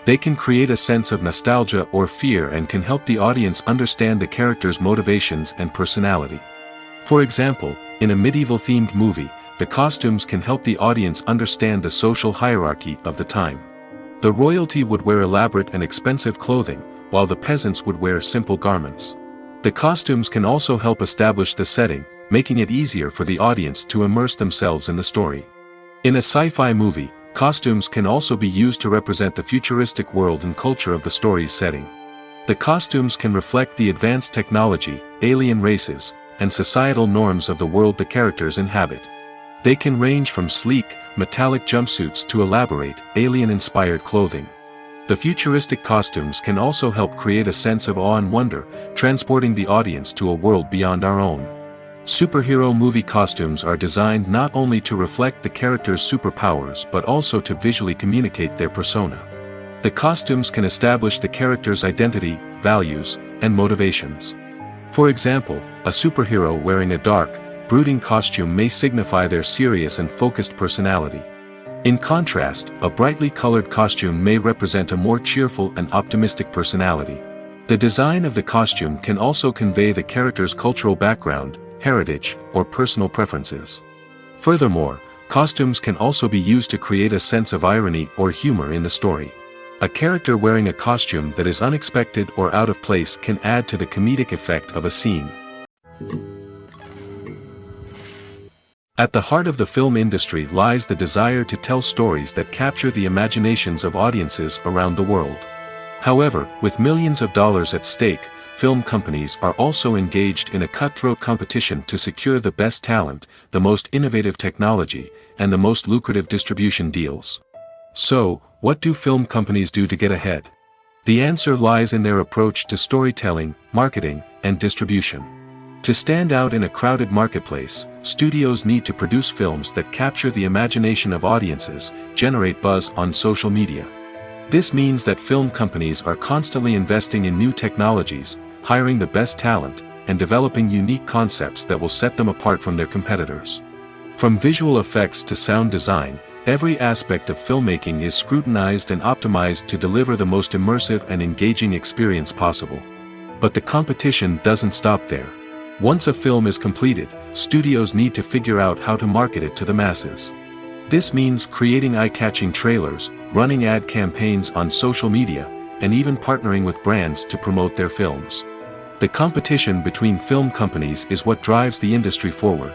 They can create a sense of nostalgia or fear and can help the audience understand the character's motivations and personality. For example, in a medieval-themed movie, the costumes can help the audience understand the social hierarchy of the time. The royalty would wear elaborate and expensive clothing, while the peasants would wear simple garments. The costumes can also help establish the setting, making it easier for the audience to immerse themselves in the story. In a sci-fi movie, costumes can also be used to represent the futuristic world and culture of the story's setting. The costumes can reflect the advanced technology, alien races, and societal norms of the world the characters inhabit. They can range from sleek, metallic jumpsuits to elaborate, alien-inspired clothing. The futuristic costumes can also help create a sense of awe and wonder, transporting the audience to a world beyond our own. Superhero movie costumes are designed not only to reflect the character's superpowers but also to visually communicate their persona. The costumes can establish the character's identity, values, and motivations. For example, a superhero wearing a dark, brooding costume may signify their serious and focused personality. In contrast, a brightly colored costume may represent a more cheerful and optimistic personality. The design of the costume can also convey the character's cultural background, heritage, or personal preferences. Furthermore, costumes can also be used to create a sense of irony or humor in the story. A character wearing a costume that is unexpected or out of place can add to the comedic effect of a scene. At the heart of the film industry lies the desire to tell stories that capture the imaginations of audiences around the world. However, with millions of dollars at stake, film companies are also engaged in a cutthroat competition to secure the best talent, the most innovative technology, and the most lucrative distribution deals. So, what do film companies do to get ahead? The answer lies in their approach to storytelling, marketing, and distribution. To stand out in a crowded marketplace, studios need to produce films that capture the imagination of audiences, generate buzz on social media. This means that film companies are constantly investing in new technologies, hiring the best talent, and developing unique concepts that will set them apart from their competitors. From visual effects to sound design, every aspect of filmmaking is scrutinized and optimized to deliver the most immersive and engaging experience possible. But the competition doesn't stop there. Once a film is completed, studios need to figure out how to market it to the masses. This means creating eye-catching trailers, running ad campaigns on social media, and even partnering with brands to promote their films. The competition between film companies is what drives the industry forward.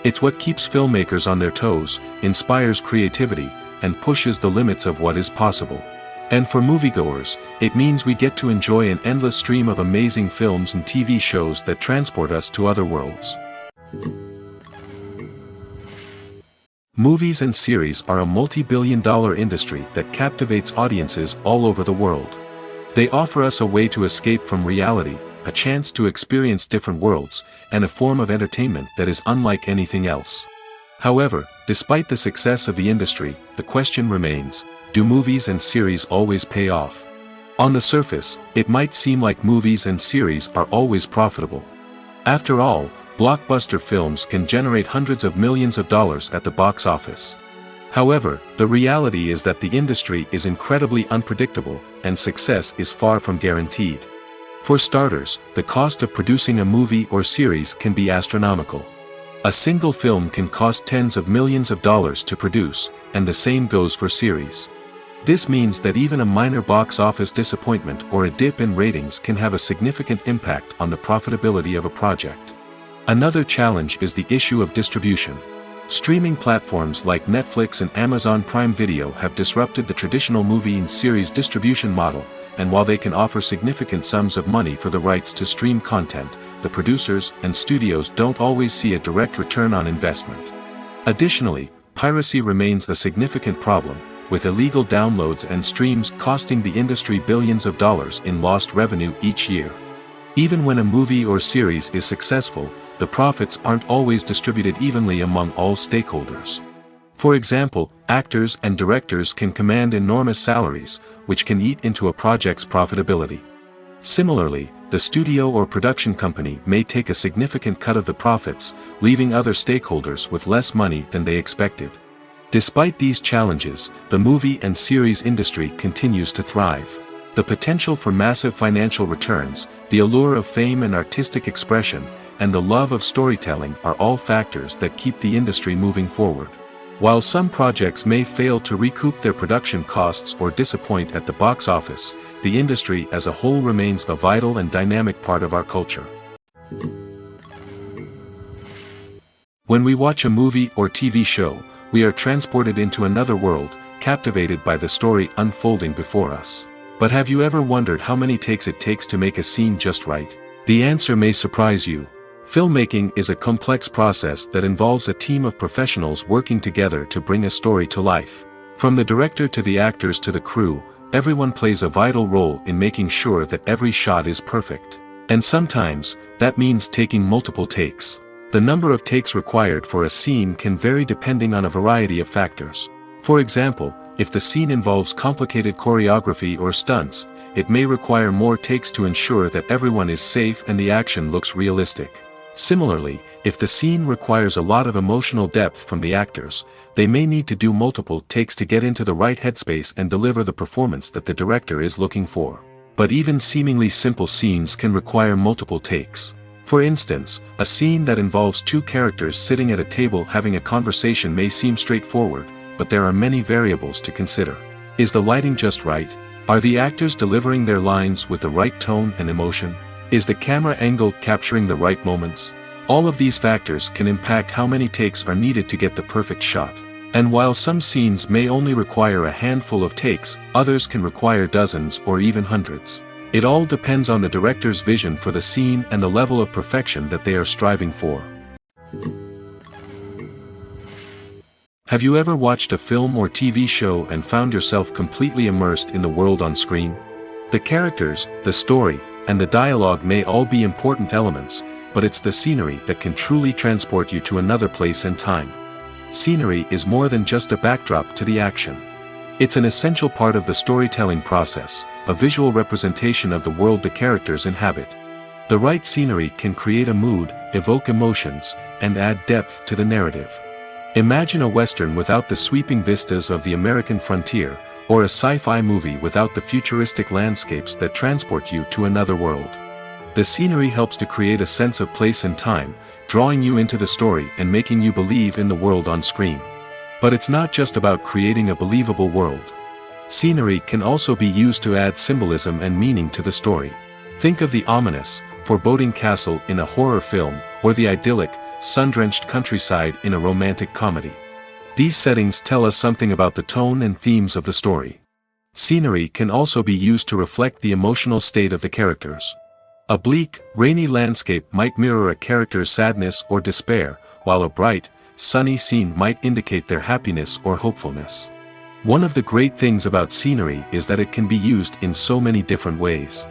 It's what keeps filmmakers on their toes, inspires creativity, and pushes the limits of what is possible. And for moviegoers, it means we get to enjoy an endless stream of amazing films and TV shows that transport us to other worlds. Movies and series are a multi-billion-dollar industry that captivates audiences all over the world. They offer us a way to escape from reality, a chance to experience different worlds, and a form of entertainment that is unlike anything else. However, despite the success of the industry, the question remains: do movies and series always pay off? On the surface, it might seem like movies and series are always profitable. After all, blockbuster films can generate hundreds of millions of dollars at the box office. However, the reality is that the industry is incredibly unpredictable, and success is far from guaranteed. For starters, the cost of producing a movie or series can be astronomical. A single film can cost tens of millions of dollars to produce, and the same goes for series. This means that even a minor box office disappointment or a dip in ratings can have a significant impact on the profitability of a project. Another challenge is the issue of distribution. Streaming platforms like Netflix and Amazon Prime Video have disrupted the traditional movie and series distribution model, and while they can offer significant sums of money for the rights to stream content, the producers and studios don't always see a direct return on investment. Additionally, piracy remains a significant problem, with illegal downloads and streams costing the industry billions of dollars in lost revenue each year. Even when a movie or series is successful, the profits aren't always distributed evenly among all stakeholders. For example, actors and directors can command enormous salaries, which can eat into a project's profitability. Similarly, the studio or production company may take a significant cut of the profits, leaving other stakeholders with less money than they expected. Despite these challenges, the movie and series industry continues to thrive. The potential for massive financial returns, the allure of fame and artistic expression, and the love of storytelling are all factors that keep the industry moving forward. While some projects may fail to recoup their production costs or disappoint at the box office, the industry as a whole remains a vital and dynamic part of our culture. When we watch a movie or TV show, we are transported into another world, captivated by the story unfolding before us. But have you ever wondered how many takes it takes to make a scene just right? The answer may surprise you. Filmmaking is a complex process that involves a team of professionals working together to bring a story to life. From the director to the actors to the crew, everyone plays a vital role in making sure that every shot is perfect. And sometimes, that means taking multiple takes. The number of takes required for a scene can vary depending on a variety of factors. For example, if the scene involves complicated choreography or stunts, it may require more takes to ensure that everyone is safe and the action looks realistic. Similarly, if the scene requires a lot of emotional depth from the actors, they may need to do multiple takes to get into the right headspace and deliver the performance that the director is looking for. But even seemingly simple scenes can require multiple takes. For instance, a scene that involves two characters sitting at a table having a conversation may seem straightforward, but there are many variables to consider. Is the lighting just right? Are the actors delivering their lines with the right tone and emotion? Is the camera angle capturing the right moments? All of these factors can impact how many takes are needed to get the perfect shot. And while some scenes may only require a handful of takes, others can require dozens or even hundreds. It all depends on the director's vision for the scene and the level of perfection that they are striving for. Have you ever watched a film or TV show and found yourself completely immersed in the world on screen? The characters, the story, and the dialogue may all be important elements, but it's the scenery that can truly transport you to another place and time. Scenery is more than just a backdrop to the action. It's an essential part of the storytelling process, a visual representation of the world the characters inhabit. The right scenery can create a mood, evoke emotions, and add depth to the narrative. Imagine a Western without the sweeping vistas of the American frontier, or a sci-fi movie without the futuristic landscapes that transport you to another world. The scenery helps to create a sense of place and time, drawing you into the story and making you believe in the world on screen. But it's not just about creating a believable world. Scenery can also be used to add symbolism and meaning to the story. Think of the ominous, foreboding castle in a horror film, or the idyllic, sun-drenched countryside in a romantic comedy. These settings tell us something about the tone and themes of the story. Scenery can also be used to reflect the emotional state of the characters. A bleak, rainy landscape might mirror a character's sadness or despair, while a bright, sunny scene might indicate their happiness or hopefulness. One of the great things about scenery is that it can be used in so many different ways.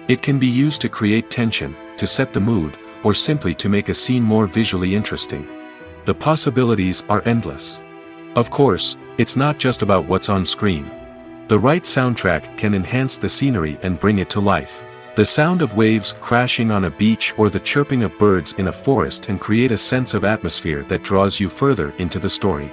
It can be used to create tension, to set the mood, or simply to make a scene more visually interesting. The possibilities are endless. Of course, it's not just about what's on screen. The right soundtrack can enhance the scenery and bring it to life. The sound of waves crashing on a beach or the chirping of birds in a forest can create a sense of atmosphere that draws you further into the story.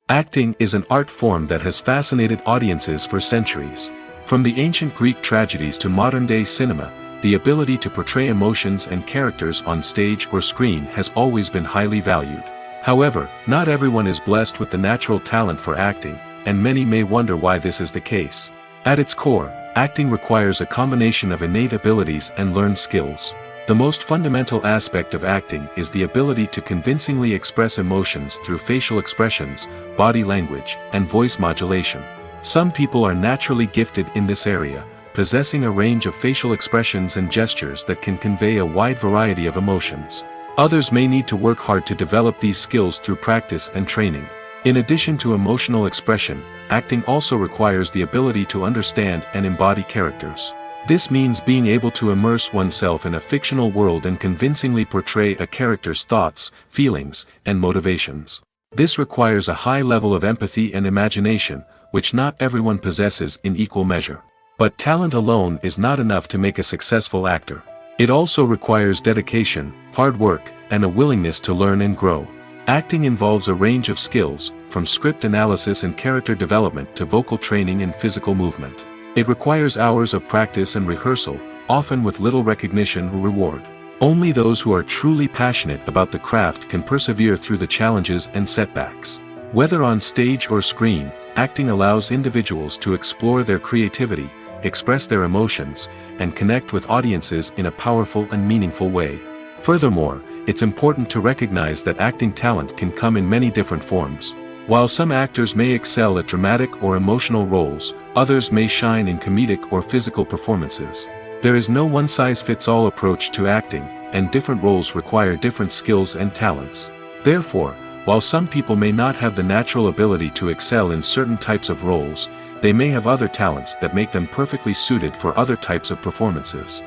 Acting is an art form that has fascinated audiences for centuries. From the ancient Greek tragedies to modern-day cinema, the ability to portray emotions and characters on stage or screen has always been highly valued. However, not everyone is blessed with the natural talent for acting, and many may wonder why this is the case. At its core, acting requires a combination of innate abilities and learned skills. The most fundamental aspect of acting is the ability to convincingly express emotions through facial expressions, body language, and voice modulation. Some people are naturally gifted in this area, possessing a range of facial expressions and gestures that can convey a wide variety of emotions. Others may need to work hard to develop these skills through practice and training. In addition to emotional expression, acting also requires the ability to understand and embody characters. This means being able to immerse oneself in a fictional world and convincingly portray a character's thoughts, feelings, and motivations. This requires a high level of empathy and imagination, which not everyone possesses in equal measure. But talent alone is not enough to make a successful actor. It also requires dedication, hard work, and a willingness to learn and grow. Acting involves a range of skills, from script analysis and character development to vocal training and physical movement. It requires hours of practice and rehearsal, often with little recognition or reward. Only those who are truly passionate about the craft can persevere through the challenges and setbacks. Whether on stage or screen, acting allows individuals to explore their creativity, express their emotions, and connect with audiences in a powerful and meaningful way. Furthermore, it's important to recognize that acting talent can come in many different forms. While some actors may excel at dramatic or emotional roles, others may shine in comedic or physical performances. There is no one-size-fits-all approach to acting, and different roles require different skills and talents. Therefore, while some people may not have the natural ability to excel in certain types of roles, they may have other talents that make them perfectly suited for other types of performances.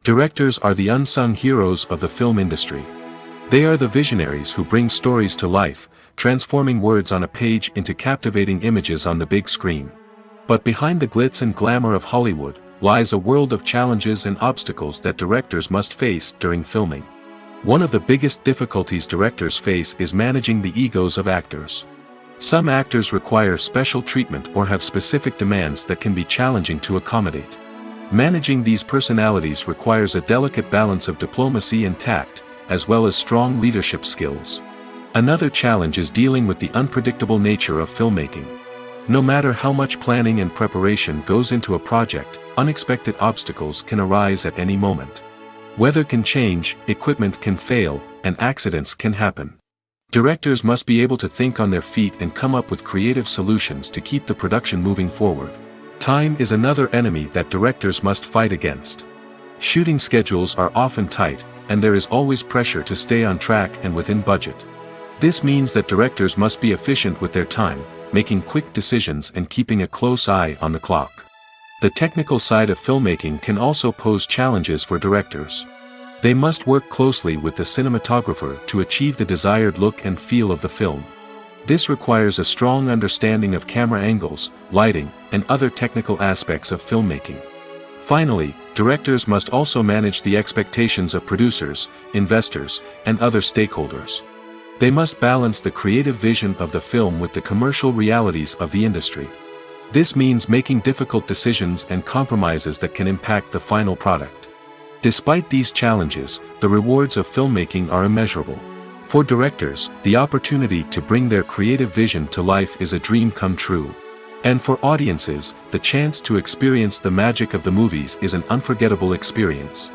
Directors are the unsung heroes of the film industry. They are the visionaries who bring stories to life, transforming words on a page into captivating images on the big screen. But behind the glitz and glamour of Hollywood lies a world of challenges and obstacles that directors must face during filming. One of the biggest difficulties directors face is managing the egos of actors. Some actors require special treatment or have specific demands that can be challenging to accommodate. Managing these personalities requires a delicate balance of diplomacy and tact, as well as strong leadership skills. Another challenge is dealing with the unpredictable nature of filmmaking. No matter how much planning and preparation goes into a project, unexpected obstacles can arise at any moment. Weather can change, equipment can fail, and accidents can happen. Directors must be able to think on their feet and come up with creative solutions to keep the production moving forward. Time is another enemy that directors must fight against. Shooting schedules are often tight, and there is always pressure to stay on track and within budget. This means that directors must be efficient with their time, making quick decisions and keeping a close eye on the clock. The technical side of filmmaking can also pose challenges for directors. They must work closely with the cinematographer to achieve the desired look and feel of the film. This requires a strong understanding of camera angles, lighting, and other technical aspects of filmmaking. Finally, directors must also manage the expectations of producers, investors, and other stakeholders. They must balance the creative vision of the film with the commercial realities of the industry. This means making difficult decisions and compromises that can impact the final product. Despite these challenges, the rewards of filmmaking are immeasurable. For directors, the opportunity to bring their creative vision to life is a dream come true. And for audiences, the chance to experience the magic of the movies is an unforgettable experience.